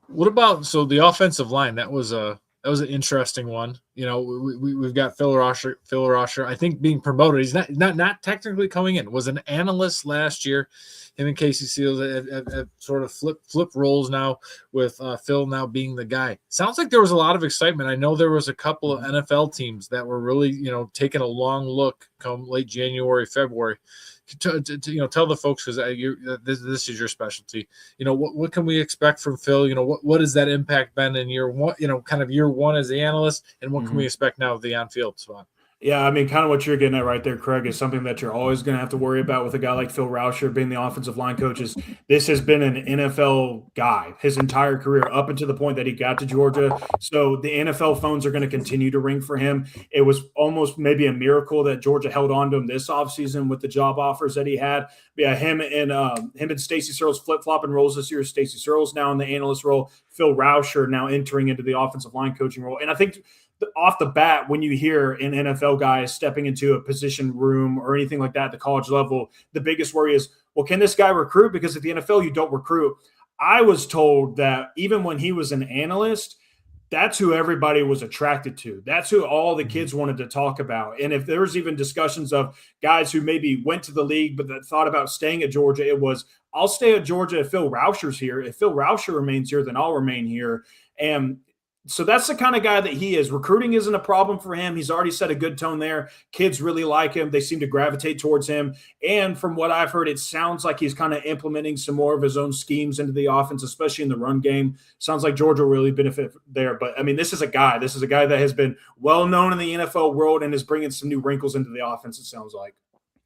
S3: What about the offensive line? That was an interesting one. We've got Phil Rosher, I think, being promoted. He's not technically coming in. Was an analyst last year. Him and Casey Seals have sort of flip roles now, with Phil now being the guy. Sounds like there was a lot of excitement. I know there was a couple of NFL teams that were really, taking a long look come late January, February. To tell the folks, because this is your specialty. What can we expect from Phil? What has that impact been in year one? Kind of year one as the analyst, and what can we expect now of the on-field spot?
S7: Yeah, I mean, kind of what you're getting at right there, Craig, is something that you're always going to have to worry about with a guy like Phil Rauscher being the offensive line coach. This has been an NFL guy his entire career up until the point that he got to Georgia. So the NFL phones are going to continue to ring for him. It was almost maybe a miracle that Georgia held on to him this offseason with the job offers that he had. Yeah, him and Stacey Searles flip-flopping roles this year. Stacey Searles now in the analyst role. Phil Rauscher now entering into the offensive line coaching role. And I think off the bat, when you hear an NFL guy stepping into a position room or anything like that at the college level, the biggest worry is, well, can this guy recruit? Because at the NFL, you don't recruit. I was told that even when he was an analyst, that's who everybody was attracted to. That's who all the kids wanted to talk about. And if there was even discussions of guys who maybe went to the league but that thought about staying at Georgia, it was, I'll stay at Georgia if Phil Rauscher's here. If Phil Rauscher remains here, then I'll remain here. And So that's the kind of guy that he is. Recruiting isn't a problem for him. He's already set a good tone there. Kids really like him. They seem to gravitate towards him. And from what I've heard, it sounds like he's kind of implementing some more of his own schemes into the offense, especially in the run game. Sounds like Georgia will really benefit there. But, I mean, this is a guy that has been well known in the NFL world and is bringing some new wrinkles into the offense, it sounds like.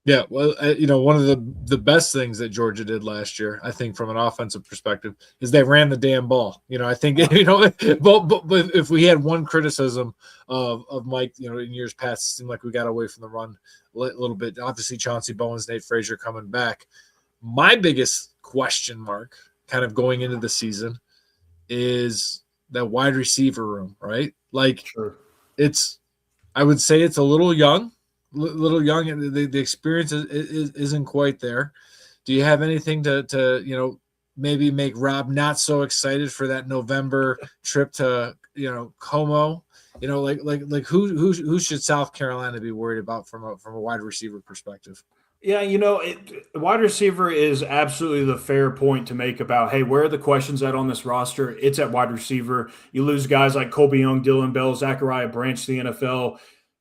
S3: Yeah, well, one of the best things that Georgia did last year, I think, from an offensive perspective, is they ran the damn ball. I think but if we had one criticism of Mike, in years past, it seemed like we got away from the run a little bit. Obviously, Chauncey Bowens, Nate Frazier coming back. My biggest question mark, kind of going into the season, is that wide receiver room, right? Like,
S7: sure.
S3: I would say it's a little young. And the experience isn't quite there. Do you have anything to maybe make Rob not so excited for that November trip to Como? Like who should South Carolina be worried about from a wide receiver perspective?
S7: Yeah, wide receiver is absolutely the fair point to make about, hey, where are the questions at on this roster? It's at wide receiver. You lose guys like Colby Young, Dylan Bell, Zachariah Branch to the NFL.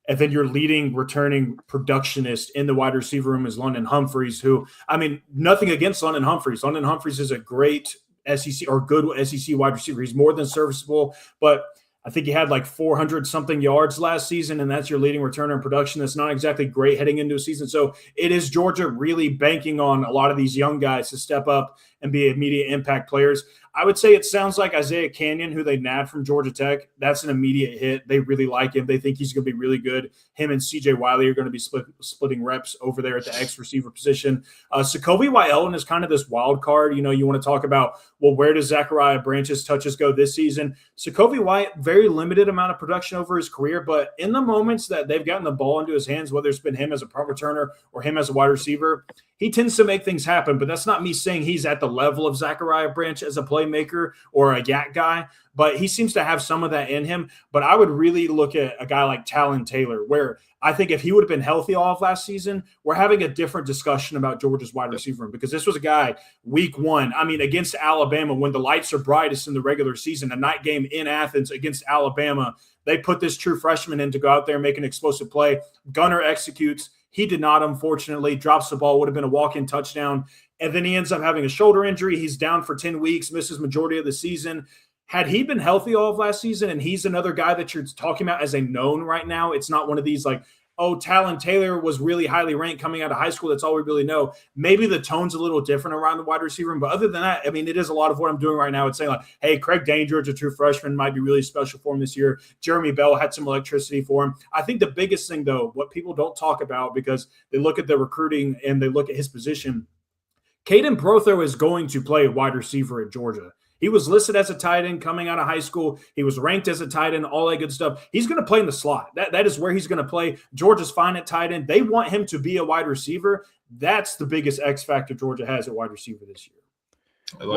S7: And then your leading returning productionist in the wide receiver room is London Humphreys, who, I mean, nothing against London Humphreys. London Humphreys is a great SEC or good SEC wide receiver. He's more than serviceable, but I think he had like 400-something yards last season, and that's your leading returner in production. That's not exactly great heading into a season. So it is Georgia really banking on a lot of these young guys to step up and be immediate impact players. I would say it sounds like Isaiah Canyon, who they nabbed from Georgia Tech. That's an immediate hit. They really like him. They think he's going to be really good. Him and C.J. Wiley are going to be splitting reps over there at the X receiver position. Sokovi Wyeldon is kind of this wild card. You want to talk about, well, where does Zachariah Branch's touches go this season? Sokovi Wyatt, very limited amount of production over his career, but in the moments that they've gotten the ball into his hands, whether it's been him as a punt returner or him as a wide receiver, he tends to make things happen. But that's not me saying he's at the level of Zachariah Branch as a playmaker or a yak guy, but he seems to have some of that in him. But I would really look at a guy like Talon Taylor, where I think if he would have been healthy all of last season, we're having a different discussion about Georgia's wide receiver room, because this was a guy week one. I mean, against Alabama, when the lights are brightest in the regular season, a night game in Athens against Alabama, they put this true freshman in to go out there and make an explosive play. Gunner executes. He did not, unfortunately, drops the ball, would have been a walk-in touchdown. And then he ends up having a shoulder injury. He's down for 10 weeks, misses majority of the season. Had he been healthy all of last season, and he's another guy that you're talking about as a known right now, it's not one of these like, oh, Talon Taylor was really highly ranked coming out of high school. That's all we really know. Maybe the tone's a little different around the wide receiver room. But other than that, I mean, it is a lot of what I'm doing right now. It's saying like, hey, Craig Dandridge, a true freshman, might be really special for him this year. Jeremy Bell had some electricity for him. I think the biggest thing, though, what people don't talk about, because they look at the recruiting and they look at his position, Caden Protho is going to play wide receiver at Georgia. He was listed as a tight end coming out of high school. He was ranked as a tight end, all that good stuff. He's going to play in the slot. That is where he's going to play. Georgia's fine at tight end. They want him to be a wide receiver. That's the biggest X factor Georgia has at wide receiver this year.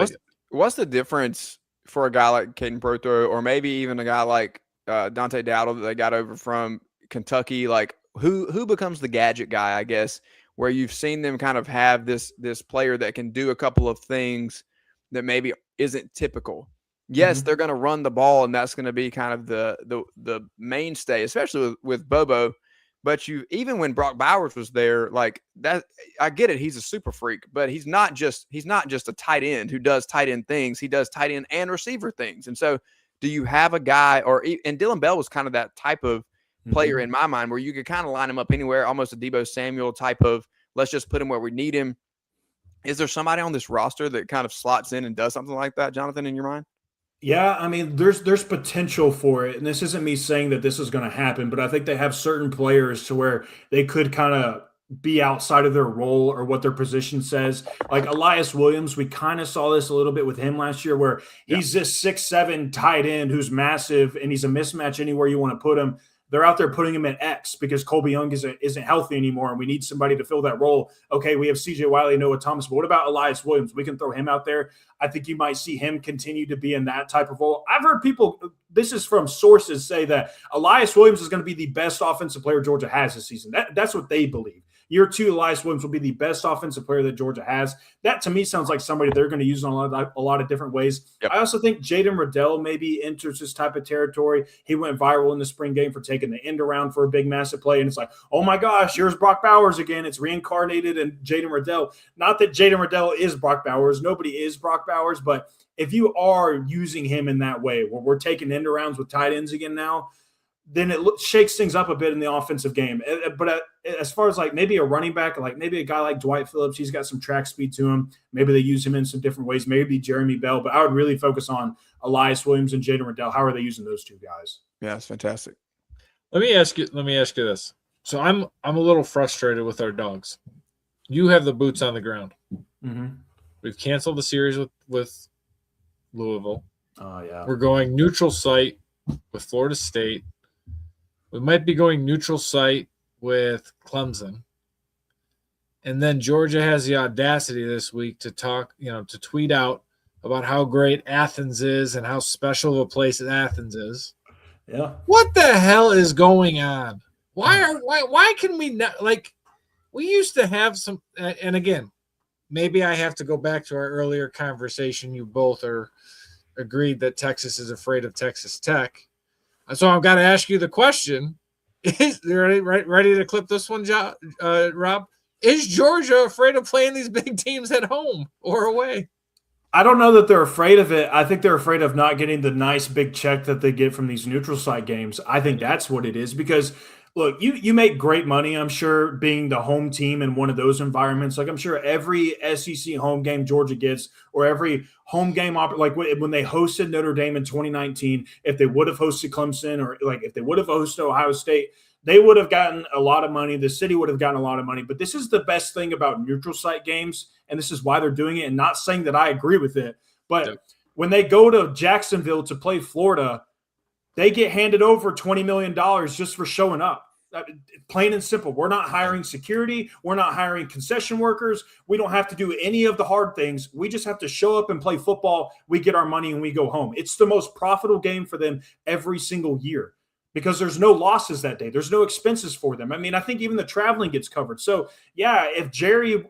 S2: What's the difference for a guy like Caden Protho, or maybe even a guy like Dante Dowdle that they got over from Kentucky? Like, who becomes the gadget guy, I guess, where you've seen them kind of have this player that can do a couple of things that maybe isn't typical. Yes, they're going to run the ball, and that's going to be kind of the mainstay, especially with Bobo. But even when Brock Bowers was there, like that, I get it. He's a super freak, but he's not just a tight end who does tight end things. He does tight end and receiver things. And so, do you have a guy, and Dylan Bell was kind of that type of player in my mind, where you could kind of line him up anywhere, almost a Deebo Samuel type of, let's just put him where we need him. Is there somebody on this roster that kind of slots in and does something like that, Jonathan, in your mind?
S7: Yeah, I mean, there's potential for it. And this isn't me saying that this is going to happen, but I think they have certain players to where they could kind of be outside of their role or what their position says. Like Elias Williams, we kind of saw this a little bit with him last year, where he's this 6'7" tight end who's massive, and he's a mismatch anywhere you want to put him. They're out there putting him at X because Colby Young isn't healthy anymore, and we need somebody to fill that role. Okay, we have C.J. Wiley, Noah Thomas, but what about Elias Williams? We can throw him out there. I think you might see him continue to be in that type of role. I've heard people, this is from sources, say that Elias Williams is going to be the best offensive player Georgia has this season. That's what they believe. Year 2, Elias Williams will be the best offensive player that Georgia has. That to me sounds like somebody they're going to use in a lot of different ways.
S2: Yep.
S7: I also think Jaden Riddell maybe enters this type of territory. He went viral in the spring game for taking the end around for a big massive play, and it's like, oh my gosh, here's Brock Bowers again. It's reincarnated and Jaden Riddell. Not that Jaden Riddell is Brock Bowers. Nobody is Brock Bowers, but if you are using him in that way, where we're taking end arounds with tight ends again now, then it shakes things up a bit in the offensive game. But as far as like maybe a running back, like maybe a guy like Dwight Phillips, he's got some track speed to him. Maybe they use him in some different ways. Maybe Jeremy Bell. But I would really focus on Elias Williams and Jaden Riddell. How are they using those two guys?
S2: Yeah, it's fantastic.
S3: Let me ask you this. So I'm a little frustrated with our dogs. You have the boots on the ground.
S7: Mm-hmm.
S3: We've canceled the series with Louisville.
S7: Oh, yeah.
S3: We're going neutral site with Florida State. We might be going neutral site with Clemson. And then Georgia has the audacity this week to to tweet out about how great Athens is and how special of a place Athens is.
S7: Yeah.
S3: What the hell is going on? Why can we not, like, we used to have some, and again, maybe I have to go back to our earlier conversation. You both are agreed that Texas is afraid of Texas Tech. So I've got to ask you the question. Is ready to clip this one, Rob? Is Georgia afraid of playing these big teams at home or away?
S7: I don't know that they're afraid of it. I think they're afraid of not getting the nice big check that they get from these neutral site games. I think that's what it is because, look, you make great money, I'm sure, being the home team in one of those environments. Like I'm sure every SEC home game Georgia gets or every home game, like when they hosted Notre Dame in 2019, if they would have hosted Clemson or like if they would have hosted Ohio State, they would have gotten a lot of money. The city would have gotten a lot of money. But this is the best thing about neutral site games, and this is why they're doing it, and not saying that I agree with it. But when they go to Jacksonville to play Florida, they get handed over $20 million just for showing up. Plain and simple. We're not hiring security. We're not hiring concession workers. We don't have to do any of the hard things. We just have to show up and play football. We get our money and we go home. It's the most profitable game for them every single year because there's no losses that day. There's no expenses for them. I mean, I think even the traveling gets covered. So, yeah, if Jerry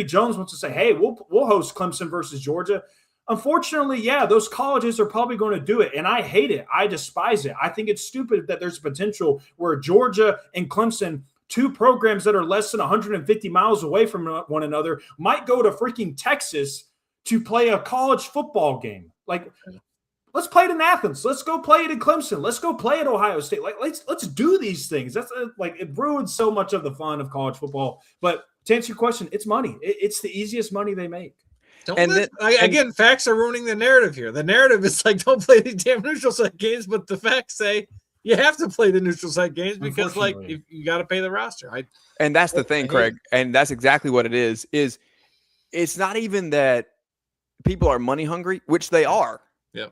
S7: Jones wants to say, hey, we'll host Clemson versus Georgia, unfortunately, yeah, those colleges are probably going to do it, and I hate it. I despise it. I think it's stupid that there's potential where Georgia and Clemson, two programs that are less than 150 miles away from one another, might go to freaking Texas to play a college football game. Like, let's play it in Athens. Let's go play it in Clemson. Let's go play at Ohio State. Like, let's do these things. That's it ruins so much of the fun of college football. But to answer your question, it's money. It's the easiest money they make.
S3: Again, facts are ruining the narrative here. The narrative is like, don't play these damn neutral site games, but the facts say you have to play the neutral site games because, like, if you got to pay the roster.
S2: And that's the thing, Craig, and that's exactly what it is it's not even that people are money hungry, which they are.
S3: Yeah.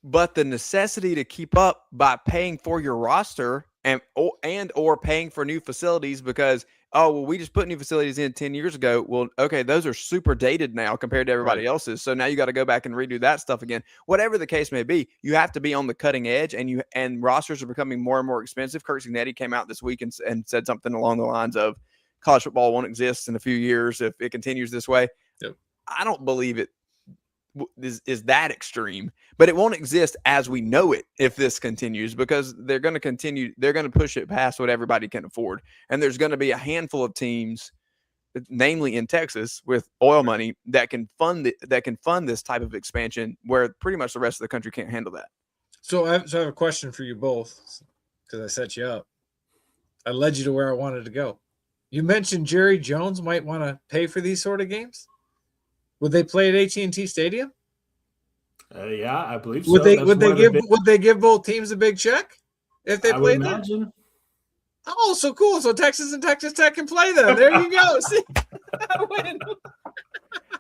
S2: But the necessity to keep up by paying for your roster and or paying for new facilities because – oh, well, we just put new facilities in 10 years ago. Well, okay, those are super dated now compared to everybody else's. So now you got to go back and redo that stuff again. Whatever the case may be, you have to be on the cutting edge, and rosters are becoming more and more expensive. Kirk Cignetti came out this week and said something along the lines of college football won't exist in a few years if it continues this way.
S3: Yep.
S2: I don't believe it is that extreme, but it won't exist as we know it if this continues because they're going to push it past what everybody can afford. And there's going to be a handful of teams, namely in Texas with oil money that can fund this type of expansion where pretty much the rest of the country can't handle that.
S3: So I have a question for you both because I set you up. I led you to where I wanted to go. You mentioned Jerry Jones might want to pay for these sort of games. Would they play at AT&T Stadium?
S7: Yeah, I believe so.
S3: Would they give both teams a big check if they played there?
S7: Imagine.
S3: Oh, so cool! So Texas and Texas Tech can play them. There you go. See, I win.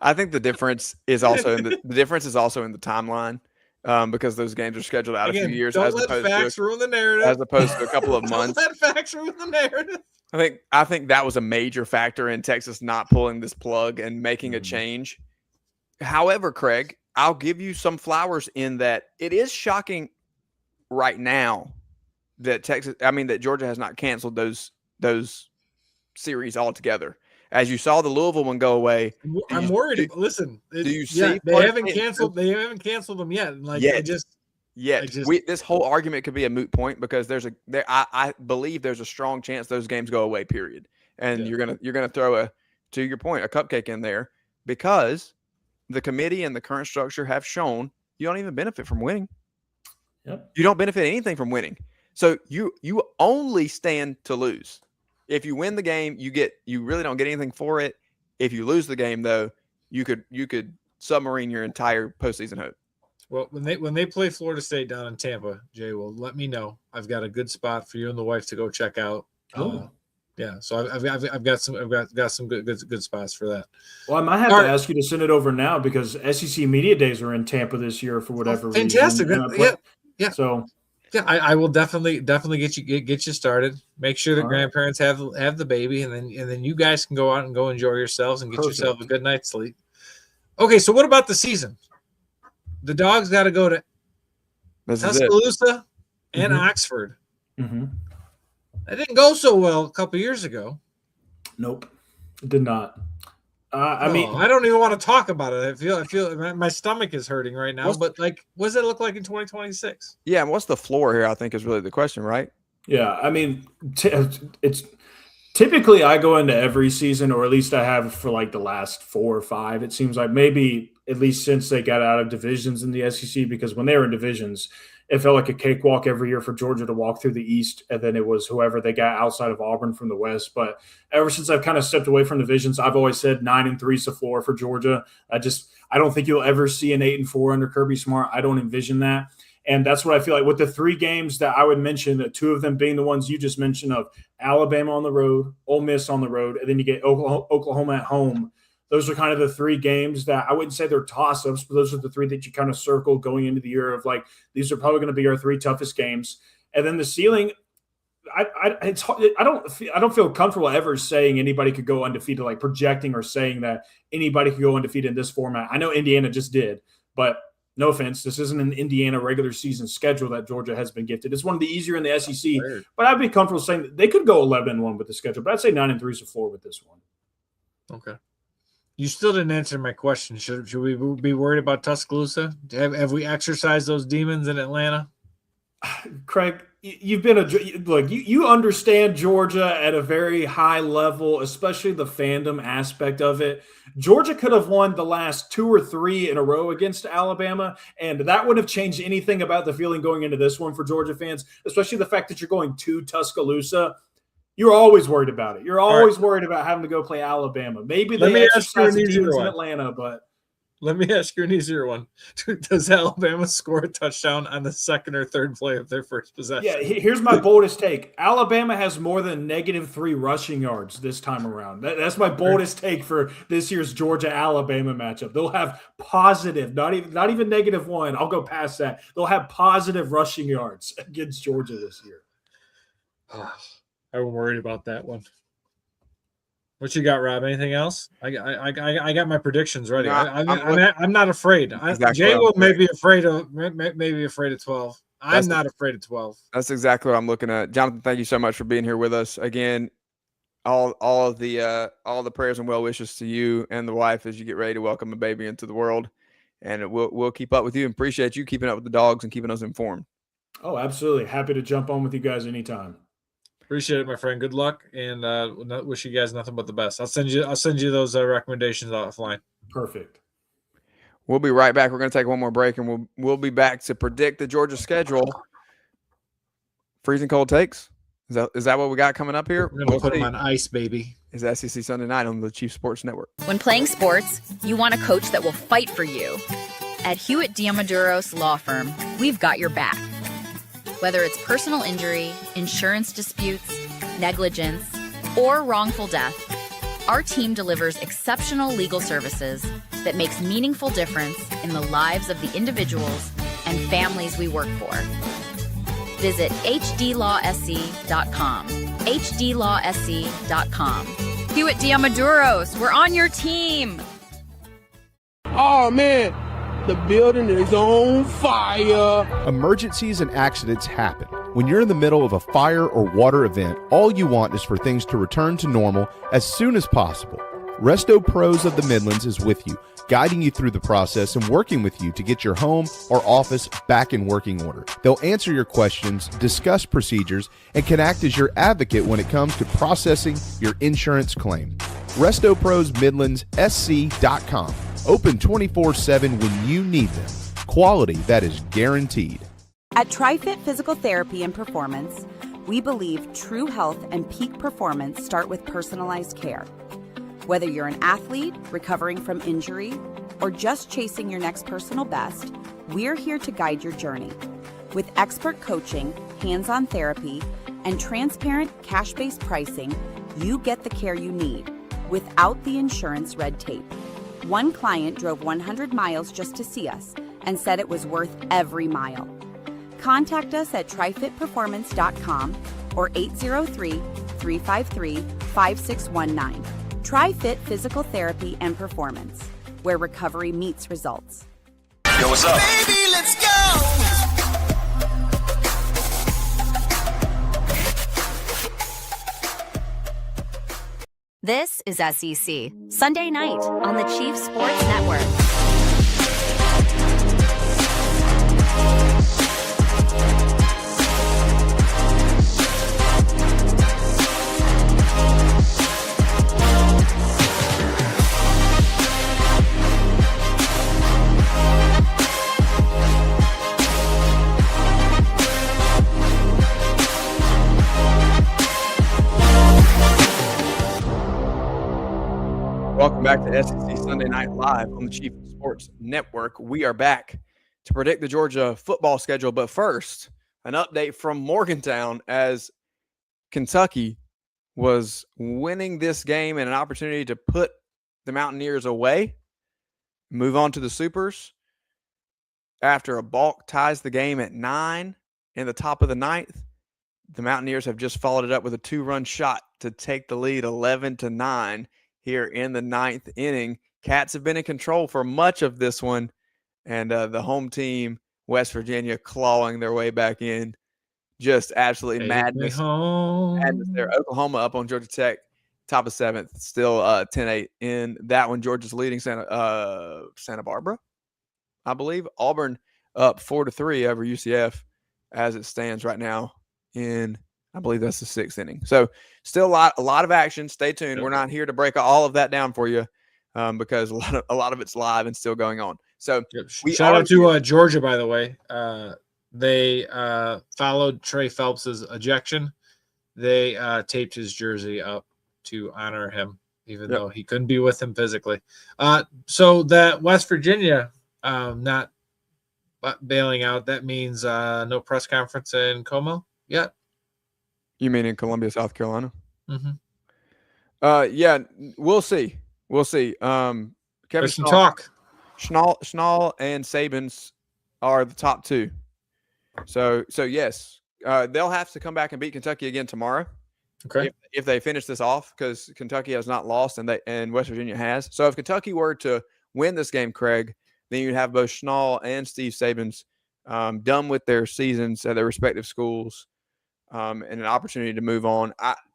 S2: I think the difference is also in the timeline because those games are scheduled out a few years.
S3: Don't let facts ruin the narrative.
S2: As opposed to a couple of months.
S3: Don't let facts ruin the narrative.
S2: I think that was a major factor in Texas not pulling this plug and making a change. However, Craig, I'll give you some flowers in that it is shocking right now that Georgia has not canceled those series altogether. As you saw the Louisville one go away,
S3: I'm worried. Listen,
S2: do you see?
S3: yeah, they haven't canceled them yet. And like
S2: Yet.
S3: I
S2: This whole argument could be a moot point because I believe there's a strong chance those games go away. Period. And you're gonna throw to your point, a cupcake in there because the committee and the current structure have shown you don't even benefit from winning.
S7: Yep.
S2: You don't benefit anything from winning. So you only stand to lose. If you win the game, you really don't get anything for it. If you lose the game, though, you could submarine your entire postseason hope.
S3: Well, when they play Florida State down in Tampa, Jay, will let me know. I've got a good spot for you and the wife to go check out. Yeah, so I've got some good spots for that.
S7: Well, I might have to ask you to send it over now because SEC Media Days are in Tampa this year for whatever reason.
S3: Fantastic! Yeah.
S7: So
S3: yeah, I will definitely get you started. Make sure that grandparents have the baby, and then you guys can go out and go enjoy yourselves and get yourself a good night's sleep. Okay, so what about the season? The Dogs got to go to Tuscaloosa and Oxford.
S7: Mm-hmm.
S3: That didn't go so well a couple years ago.
S7: Nope, it did not. I mean,
S3: I don't even want to talk about it. I feel my stomach is hurting right now. But like, what does it look like in 2026?
S2: Yeah, and what's the floor here? I think is really the question, right?
S7: Yeah, I mean, it's typically I go into every season, or at least I have for like the last 4 or 5. It seems like maybe at least since they got out of divisions in the SEC, because when they were in divisions, it felt like a cakewalk every year for Georgia to walk through the East, and then it was whoever they got outside of Auburn from the West. But ever since I've kind of stepped away from divisions, I've always said 9-3 is the floor for Georgia. I don't think you'll ever see an 8-4 under Kirby Smart. I don't envision that. And that's what I feel like with the 3 games that I would mention, the 2 of them being the ones you just mentioned of Alabama on the road, Ole Miss on the road, and then you get Oklahoma at home. Those are kind of the 3 games that I wouldn't say they're toss-ups, but those are the 3 that you kind of circle going into the year of like, these are probably going to be our 3 toughest games. And then the ceiling, I don't feel comfortable ever saying anybody could go undefeated, like projecting or saying that anybody could go undefeated in this format. I know Indiana just did, but no offense, this isn't an Indiana regular season schedule that Georgia has been gifted. It's one of the easier in the SEC, but I'd be comfortable saying that they could go 11-1 with the schedule, but I'd say 9-3 is the floor with this one.
S3: Okay. You still didn't answer my question. Should we be worried about Tuscaloosa? Have we exercised those demons in Atlanta?
S7: Craig, you've been you understand Georgia at a very high level, especially the fandom aspect of it. Georgia could have won the last 2 or 3 in a row against Alabama, and that wouldn't have changed anything about the feeling going into this one for Georgia fans, especially the fact that you're going to Tuscaloosa. You're always worried about it. You're always worried about having to go play Alabama. Maybe they exercise the demons in Atlanta, but
S3: let me ask you an easier one. Does Alabama score a touchdown on the 2nd or 3rd play of their first possession?
S7: Yeah, here's my boldest take. Alabama has more than -3 rushing yards this time around. That's my boldest take for this year's Georgia-Alabama matchup. They'll have positive, not even -1. I'll go past that. They'll have positive rushing yards against Georgia this year.
S3: I'm worried about that one. What you got, Rob? Anything else? I got my predictions ready. I'm not afraid. Jay will maybe afraid of 12. I'm not afraid of 12.
S2: That's exactly what I'm looking at. Jonathan, thank you so much for being here with us again. All the prayers and well wishes to you and the wife as you get ready to welcome a baby into the world. And we'll keep up with you and appreciate you keeping up with the dogs and keeping us informed.
S7: Oh, absolutely. Happy to jump on with you guys anytime.
S3: Appreciate it, my friend. Good luck, and wish you guys nothing but the best. I'll send you those recommendations offline.
S7: Perfect.
S2: We'll be right back. We're going to take one more break, and we'll be back to predict the Georgia schedule. Freezing cold takes. Is that what we got coming up here?
S3: We're going to put them on ice, baby.
S2: It's SEC Sunday Night on the Chief Sports Network.
S6: When playing sports, you want a coach that will fight for you. At Hewitt Diamaduros Law Firm, we've got your back. Whether it's personal injury, insurance disputes, negligence, or wrongful death, our team delivers exceptional legal services that makes meaningful difference in the lives of the individuals and families we work for. Visit hdlawsc.com. hdlawsc.com. Hewitt Diamaduros, we're on your team.
S8: Oh, man. The building is on fire.
S9: Emergencies and accidents happen, When you're in the middle of a fire or water event, all you want is for things to return to normal as soon as possible. Resto Pros of the Midlands is with you, guiding you through the process and working with you to get your home or office back in working order. They'll answer your questions, discuss procedures, and can act as your advocate when it comes to processing your insurance claim. Resto Pros Midlands SC.com. Open 24/7 when you need them. Quality that is guaranteed.
S5: At TriFit Physical Therapy and Performance, we believe true health and peak performance start with personalized care. Whether you're an athlete, recovering from injury, or just chasing your next personal best, we're here to guide your journey. With expert coaching, hands-on therapy, and transparent cash-based pricing, you get the care you need without the insurance red tape. One client drove 100 miles just to see us and said it was worth every mile. Contact us at trifitperformance.com or 803-353-5619. TriFit Physical Therapy and Performance, where recovery meets results.
S10: Yo, what's up?
S11: Baby, let's go!
S12: This is SEC, Sunday night on the Chiefs Sports Network.
S2: Welcome back to SEC Sunday Night Live on the Chief Sports Network. We are back to predict the Georgia football schedule, but first, an update from Morgantown as Kentucky was winning this game and an opportunity to put the Mountaineers away, move on to the Supers. After a balk ties the game at 9 in the top of the ninth, the Mountaineers have just followed it up with a 2-run shot to take the lead 11-9. Here in the ninth inning. Cats have been in control for much of this one, and the home team, West Virginia, clawing their way back in. Just absolutely madness. Madness there. Oklahoma up on Georgia Tech, top of seventh, still 10-8 in that one. Georgia's leading Santa Barbara, I believe. Auburn up 4-3 over UCF as it stands right now in, I believe that's the sixth inning. So still a lot of action. Stay tuned. We're not here to break all of that down for you because a lot of it's live and still going on. So
S3: shout out to Georgia, by the way. They followed Trey Phelps's ejection. They taped his jersey up to honor him, even though he couldn't be with him physically. So that West Virginia not bailing out, that means no press conference in Como yet.
S2: You mean in Columbia, South Carolina?
S3: Mm-hmm.
S2: Yeah, we'll see. Kevin Schnall and Sabins are the top two. So yes, they'll have to come back and beat Kentucky again tomorrow.
S3: Okay.
S2: If they finish this off, because Kentucky has not lost and West Virginia has. So if Kentucky were to win this game, Craig, then you'd have both Schnall and Steve Sabins done with their seasons at their respective schools. And an opportunity to move on.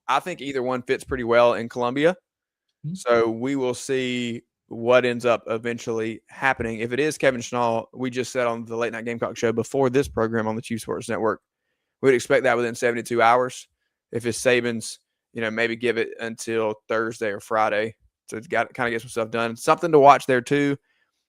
S2: I think either one fits pretty well in Columbia. Mm-hmm. So we will see what ends up eventually happening. If it is Kevin Schnall, we just said on the Late Night Gamecock show before this program on the Chief Sports Network, we'd expect that within 72 hours. If it's Sabins, maybe give it until Thursday or Friday to kind of get some stuff done. Something to watch there too.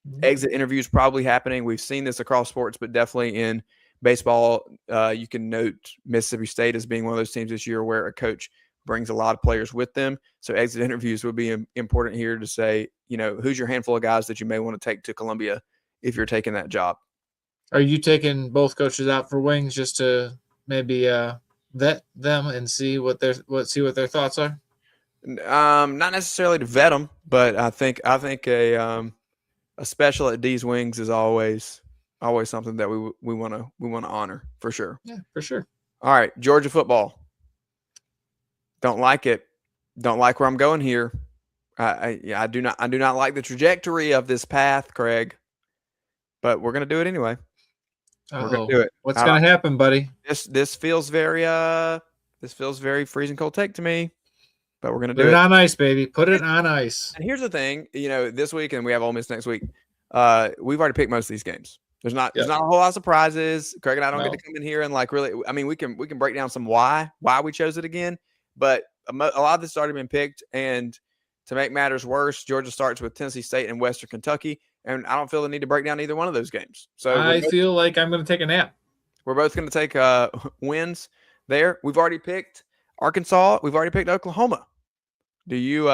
S2: Mm-hmm. Exit interviews probably happening. We've seen this across sports, but definitely in baseball, you can note Mississippi State as being one of those teams this year where a coach brings a lot of players with them. So exit interviews would be important here to say, who's your handful of guys that you may want to take to Columbia if you're taking that job.
S3: Are you taking both coaches out for wings just to maybe vet them and see what their thoughts are?
S2: Not necessarily to vet them, but I think a special at D's wings is always something that we want to honor for sure.
S3: Yeah, for sure.
S2: All right, Georgia football. Don't like it. Don't like where I'm going here. I do not like the trajectory of this path, Craig. But we're going to do it anyway. We're gonna do it.
S3: What's gonna happen, buddy?
S2: This feels very freezing cold take to me, but we're gonna do
S3: Put it
S2: it
S3: on ice, baby. Put it on ice.
S2: And here's the thing, this week, and we have Ole Miss next week. We've already picked most of these games. There's not a whole lot of surprises. Craig and I don't get to come in here and really. I mean, we can break down some why we chose it again, but a lot of this has already been picked. And to make matters worse, Georgia starts with Tennessee State and Western Kentucky, and I don't feel the need to break down either one of those games. So
S3: I feel like I'm going to take a nap.
S2: We're both going to take wins there. We've already picked Arkansas. We've already picked Oklahoma. Do you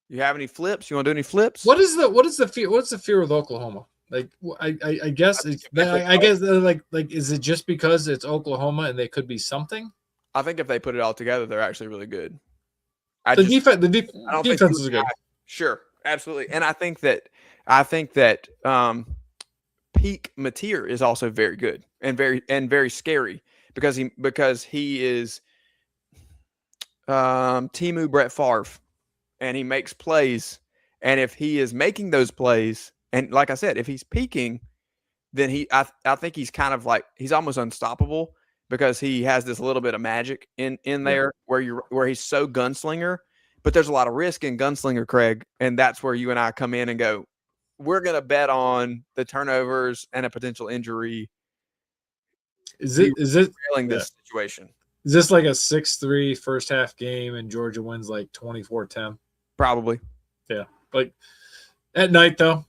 S2: you have any flips? You want to do any flips?
S3: What is the fear? What's the fear with Oklahoma? Like I guess is it just because it's Oklahoma and they could be something?
S2: I think if they put it all together, they're actually really good.
S3: The defense is good.
S2: Sure, absolutely, and I think that peak Mateer is also very good and very scary because he is Timu Brett Favre, and he makes plays, and if he is making those plays, and like I said, if he's peaking, then I think he's kind of like he's almost unstoppable because he has this little bit of magic in there where he's so gunslinger, but there's a lot of risk in gunslinger, Craig, and that's where you and I come in and go, we're going to bet on the turnovers and a potential injury.
S3: Is it
S2: this situation?
S3: Is this like a 6-3 first half game and Georgia wins like 24-10?
S2: Probably.
S3: Yeah. Like at night though.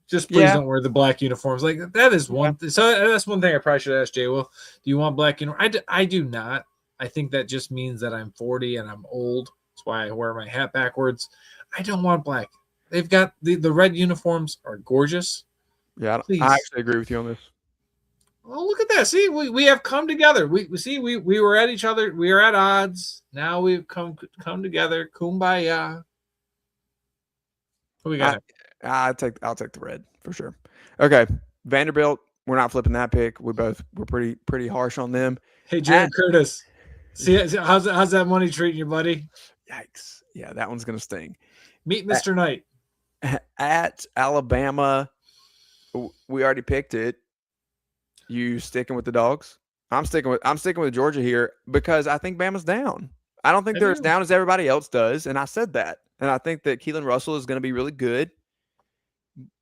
S3: Just please don't wear the black uniforms. Like that is one. So that's one thing I probably should ask Jay. Well, do you want black uniform? I do not. I think that just means that I'm 40 and I'm old. That's why I wear my hat backwards. I don't want black. They've got the red uniforms are gorgeous.
S2: Yeah, I actually agree with you on this.
S3: Well, look at that. See, we have come together. We were at each other. We are at odds. Now we've come together. Kumbaya. What we got?
S2: I'll take the red for sure. Okay, Vanderbilt. We're not flipping that pick. We're pretty harsh on them.
S3: Hey, Jared Curtis. See how's that money treating you, buddy?
S2: Yikes! Yeah, that one's gonna sting.
S3: Meet Mr. Knight
S2: at Alabama. We already picked it. You sticking with the dogs? I'm sticking with Georgia here because I think Bama's down. I don't think they're as down as everybody else does, and I said that. And I think that Keelan Russell is going to be really good.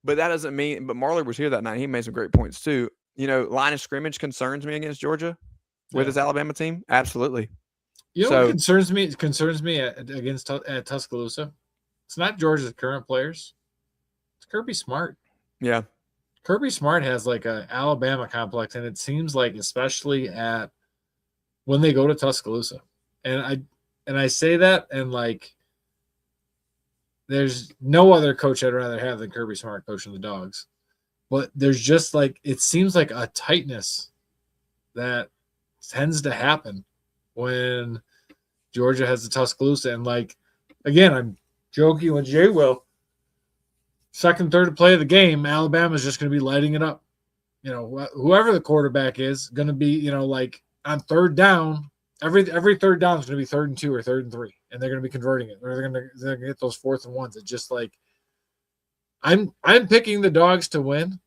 S2: But that doesn't mean – but Marler was here that night. He made some great points too. Line of scrimmage concerns me against Georgia with his Alabama team. Absolutely.
S3: You know what concerns me? It concerns me at Tuscaloosa. It's not Georgia's current players. It's Kirby Smart.
S2: Yeah.
S3: Kirby Smart has like an Alabama complex, and it seems like especially at when they go to Tuscaloosa. And I say that and like there's no other coach I'd rather have than Kirby Smart coaching the Dogs. But there's just like it seems like a tightness that tends to happen when Georgia has the Tuscaloosa. And like again, I'm joking with Jay Will. Second, third play of the game, Alabama's just going to be lighting it up. Whoever the quarterback is going to be, like on third down, every third down is going to be 3rd and 2 or 3rd and 3, and they're going to be converting it. Or they're going to get those 4th and 1s. It's just like I'm picking the Dogs to win,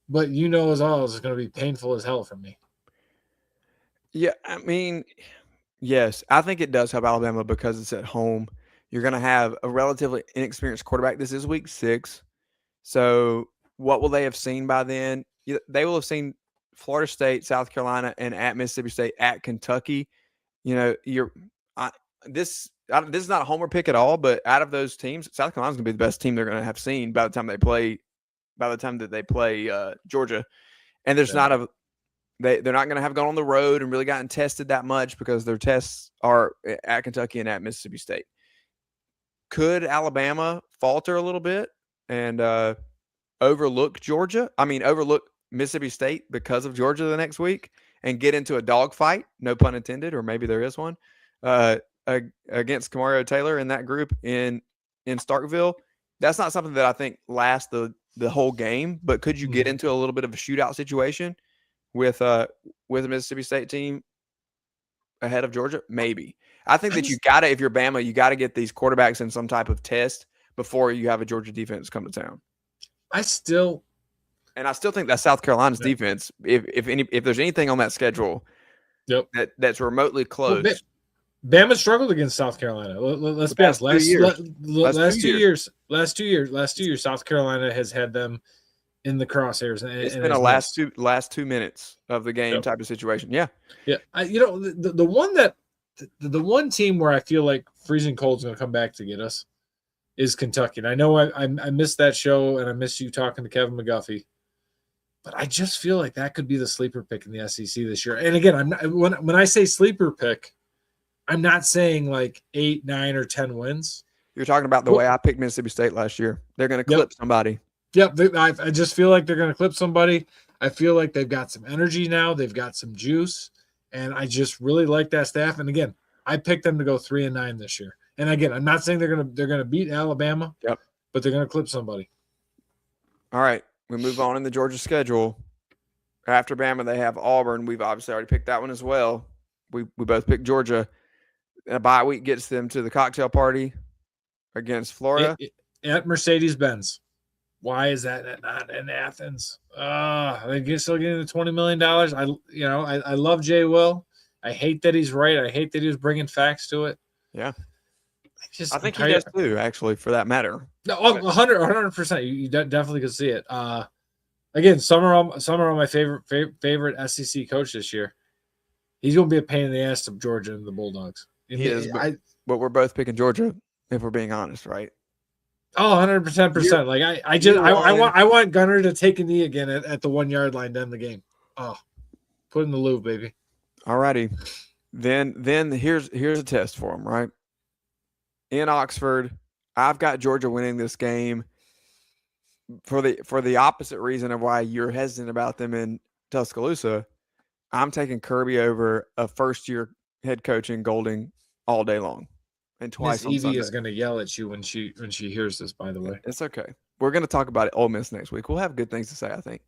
S3: but as always, it's going to be painful as hell for me.
S2: Yeah, I mean, yes, I think it does help Alabama because it's at home. You're going to have a relatively inexperienced quarterback. This is week 6. So what will they have seen by then? They will have seen Florida State, South Carolina, and at Mississippi State, at Kentucky. This is not a homer pick at all, but out of those teams, South Carolina's going to be the best team they're going to have seen by the time they play Georgia. And there's they're not going to have gone on the road and really gotten tested that much because their tests are at Kentucky and at Mississippi State. Could Alabama falter a little bit and overlook Mississippi State because of Georgia the next week and get into a dogfight, no pun intended, or maybe there is one, against Kamario Taylor and that group in Starkville? That's not something that I think lasts the whole game, but could you get into a little bit of a shootout situation with a Mississippi State team ahead of Georgia? Maybe. I think that if you're Bama, you got to get these quarterbacks in some type of test before you have a Georgia defense come to town. And I still think that South Carolina's defense, if there's anything on that schedule that's remotely close.
S3: Well, Bama struggled against South Carolina. Let's be honest. Last 2 years, South Carolina has had them in the crosshairs.
S2: It's been a last 2 minutes of the game type of situation. Yeah.
S3: Yeah. The one team where I feel like freezing cold is going to come back to get us is Kentucky. And I know I missed that show and I missed you talking to Kevin McGuffey. But I just feel like that could be the sleeper pick in the SEC this year. And again, I'm not, when I say sleeper pick, I'm not saying like 8, 9, or 10 wins.
S2: You're talking about the way I picked Mississippi State last year. They're going to clip somebody.
S3: Yep. I just feel like they're going to clip somebody. I feel like they've got some energy now. They've got some juice. And I just really like that staff. And again, I picked them to go 3-9 this year. And again, I'm not saying they're gonna beat Alabama.
S2: Yep.
S3: But they're going to clip somebody.
S2: All right. We move on in the Georgia schedule. After Bama, they have Auburn. We've obviously already picked that one as well. We both picked Georgia. A bye week gets them to the cocktail party against Florida.
S3: At Mercedes-Benz. Why is that not in Athens? They're still getting the $20 million. I love Jay Will. I hate that he's right. I hate that he was bringing facts to it.
S2: Yeah. I think he does too, actually, for that matter.
S3: No, 100%. You definitely could see it. Again, Summerall, my favorite SEC coach this year. He's going to be a pain in the ass to Georgia and the Bulldogs.
S2: He is, but we're both picking Georgia, if we're being honest, right?
S3: Oh, 110%. Like I want Gunner to take a knee again at the 1 yard line to end the game. Oh, put in the loop, baby.
S2: All righty. Then here's a test for him, right? In Oxford, I've got Georgia winning this game for the opposite reason of why you're hesitant about them in Tuscaloosa. I'm taking Kirby over a first-year head coach in Golding all day long, and twice.
S3: Miss Evie is going to yell at you when she hears this. By the way,
S2: it's okay. We're going to talk about it Ole Miss next week. We'll have good things to say. I think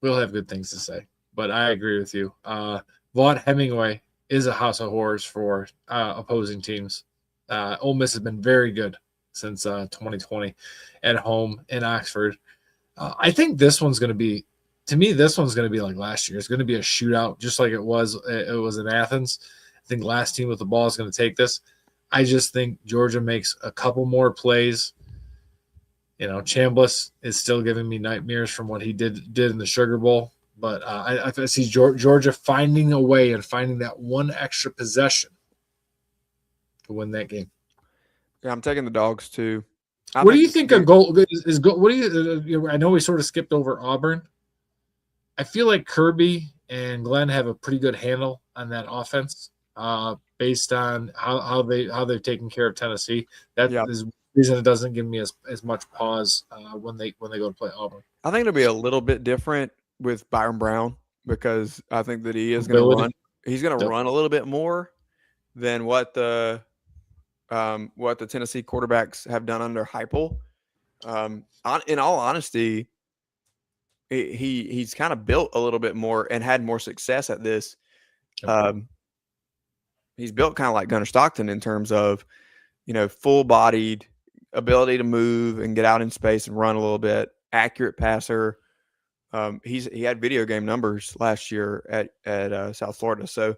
S3: we'll have good things to say. But I agree with you. Vaught Hemingway is a house of horrors for opposing teams. Ole Miss has been very good since 2020 at home in Oxford. I think this one's going to be. To me, this one's going to be like last year. It's going to be a shootout, just like it was in Athens. I think last team with the ball is going to take this. I just think Georgia makes a couple more plays. Chambliss is still giving me nightmares from what he did in the Sugar Bowl. But I see Georgia finding a way and finding that one extra possession to win that game.
S2: Yeah, I'm taking the Dogs too.
S3: What do you think a goal is? What do you? I know we sort of skipped over Auburn. I feel like Kirby and Glenn have a pretty good handle on that offense, based on how they've taken care of Tennessee. That is the reason it doesn't give me as much pause when they go to play Auburn.
S2: I think it'll be a little bit different with Byron Brown because I think that he is going to run. He's going to run a little bit more than what the Tennessee quarterbacks have done under Heupel. In all honesty, he's kind of built a little bit more and had more success at this. He's built kind of like Gunnar Stockton in terms of, full-bodied ability to move and get out in space and run a little bit, accurate passer. He had video game numbers last year at South Florida. So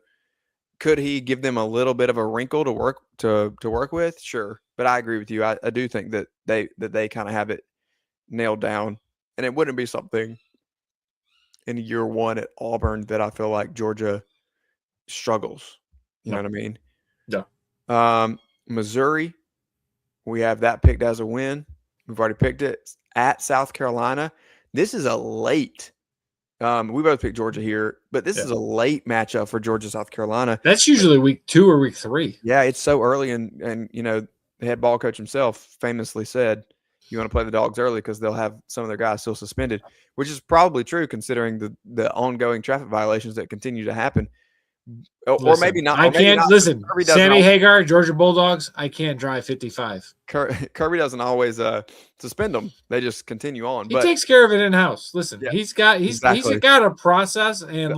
S2: could he give them a little bit of a wrinkle to work with? Sure. But I agree with you. I do think that they kind of have it nailed down. And it wouldn't be something in year one at Auburn that I feel like Georgia struggles. You know what I mean?
S3: Yeah.
S2: Missouri, we have that picked as a win. We've already picked it at South Carolina. This is a late. We both picked Georgia here, but this is a late matchup for Georgia, South Carolina.
S3: That's usually week 2 or week 3.
S2: Yeah, it's so early, and the head ball coach himself famously said, you want to play the Dogs early because they'll have some of their guys still suspended, which is probably true considering the ongoing traffic violations that continue to happen. Or maybe not.
S3: I can't listen. Sammy Hagar, Georgia Bulldogs. I can't drive 55.
S2: Kirby doesn't always suspend them. They just continue on.
S3: He takes care of it in house. Listen, he's got a process, and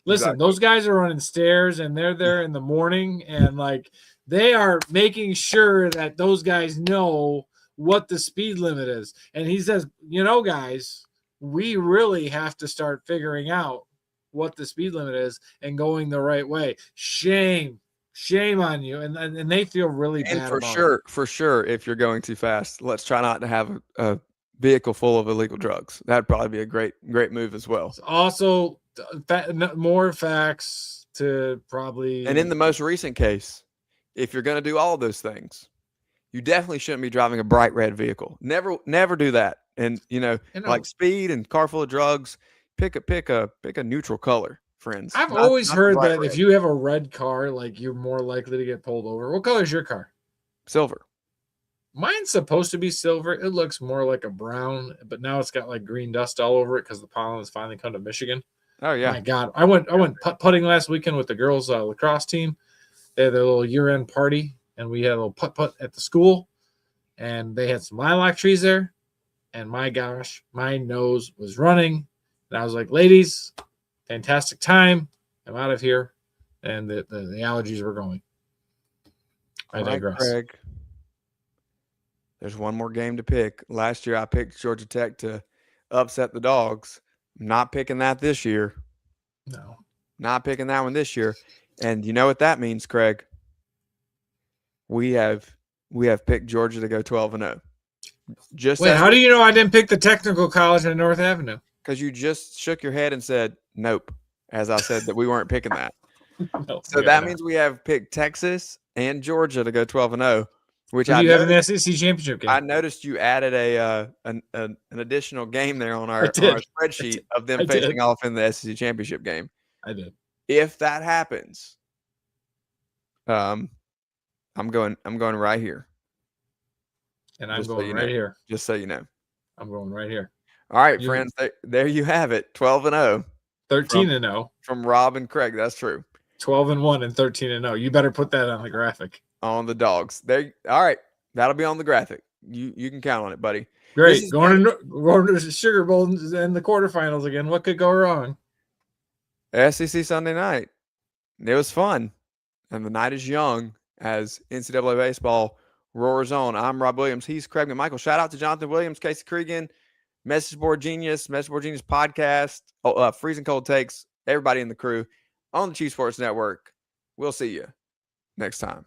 S3: those guys are running stairs, and they're there in the morning, and they are making sure that those guys know what the speed limit is. And he says, guys, we really have to start figuring out what the speed limit is and going the right way. Shame on you. And they feel really
S2: And
S3: bad
S2: for
S3: about
S2: sure, for sure, if you're going too fast, let's try not to have a vehicle full of illegal drugs. That'd probably be a great move as well.
S3: it. Also, more facts to probably.
S2: And in the most recent case, if you're going to do all those things, you definitely shouldn't be driving a bright red vehicle. Never do that. And like speed and car full of drugs, pick a neutral color, friends.
S3: I've
S2: Not-
S3: always
S2: not the
S3: heard
S2: bright
S3: that
S2: red.
S3: if you have a red car, like you're more likely to get pulled over. What color is your car?
S2: Silver.
S3: Mine's supposed to be silver. It looks more like a brown, but now it's got like green dust all over it because the pollen has finally come to Michigan.
S2: Oh yeah.
S3: My God, I went putt-putting last weekend with the girls' lacrosse team. They had their little year-end party, and we had a little putt-putt at the school, and they had some lilac trees there. And my gosh, my nose was running, and I was like, "Ladies, fantastic time. I'm out of here," and the allergies were going. I
S2: All right,
S3: digress.
S2: Craig. There's one more game to pick. Last year I picked Georgia Tech to upset the Dogs. I'm not picking that this year.
S3: No.
S2: Not picking that one this year. And you know what that means, Craig? We have picked Georgia to go 12-0. Just
S3: Wait, how do you know I didn't pick the technical college on North Avenue?
S2: because you just shook your head and said nope, as I said that we weren't picking that.
S3: No,
S2: So that means we have picked Texas and Georgia to go 12-0, which
S3: Who do you have in the SEC championship game?
S2: I noticed you added an additional game there on our
S3: did.
S2: spreadsheet of them
S3: I did.
S2: facing off in the SEC championship game.
S3: I did.
S2: If that happens, I'm going right here.
S3: And I'm
S2: Just so
S3: going
S2: you
S3: right
S2: know.
S3: here.
S2: Just so you know.
S3: I'm going right here.
S2: All right,
S3: You-
S2: friends. There you have it. 12-0
S3: 13-0.
S2: from Rob and Craig. That's true.
S3: 12-1 and 13-0. You better put that on the graphic.
S2: On the Dogs. There. All right. That'll be on the graphic. You can count on it, buddy.
S3: Great.
S2: is
S3: Going to the Sugar Bowl and the quarterfinals again. What could go wrong?
S2: SEC Sunday night. It was fun. And the night is young as NCAA baseball roars on. I'm Rob Williams. He's Craig McMichael. Shout out to Jonathan Williams, Casey Cregan, Message Board Genius podcast, Freezing Cold Takes, everybody in the crew on the Chief Sports Network. We'll see you next time.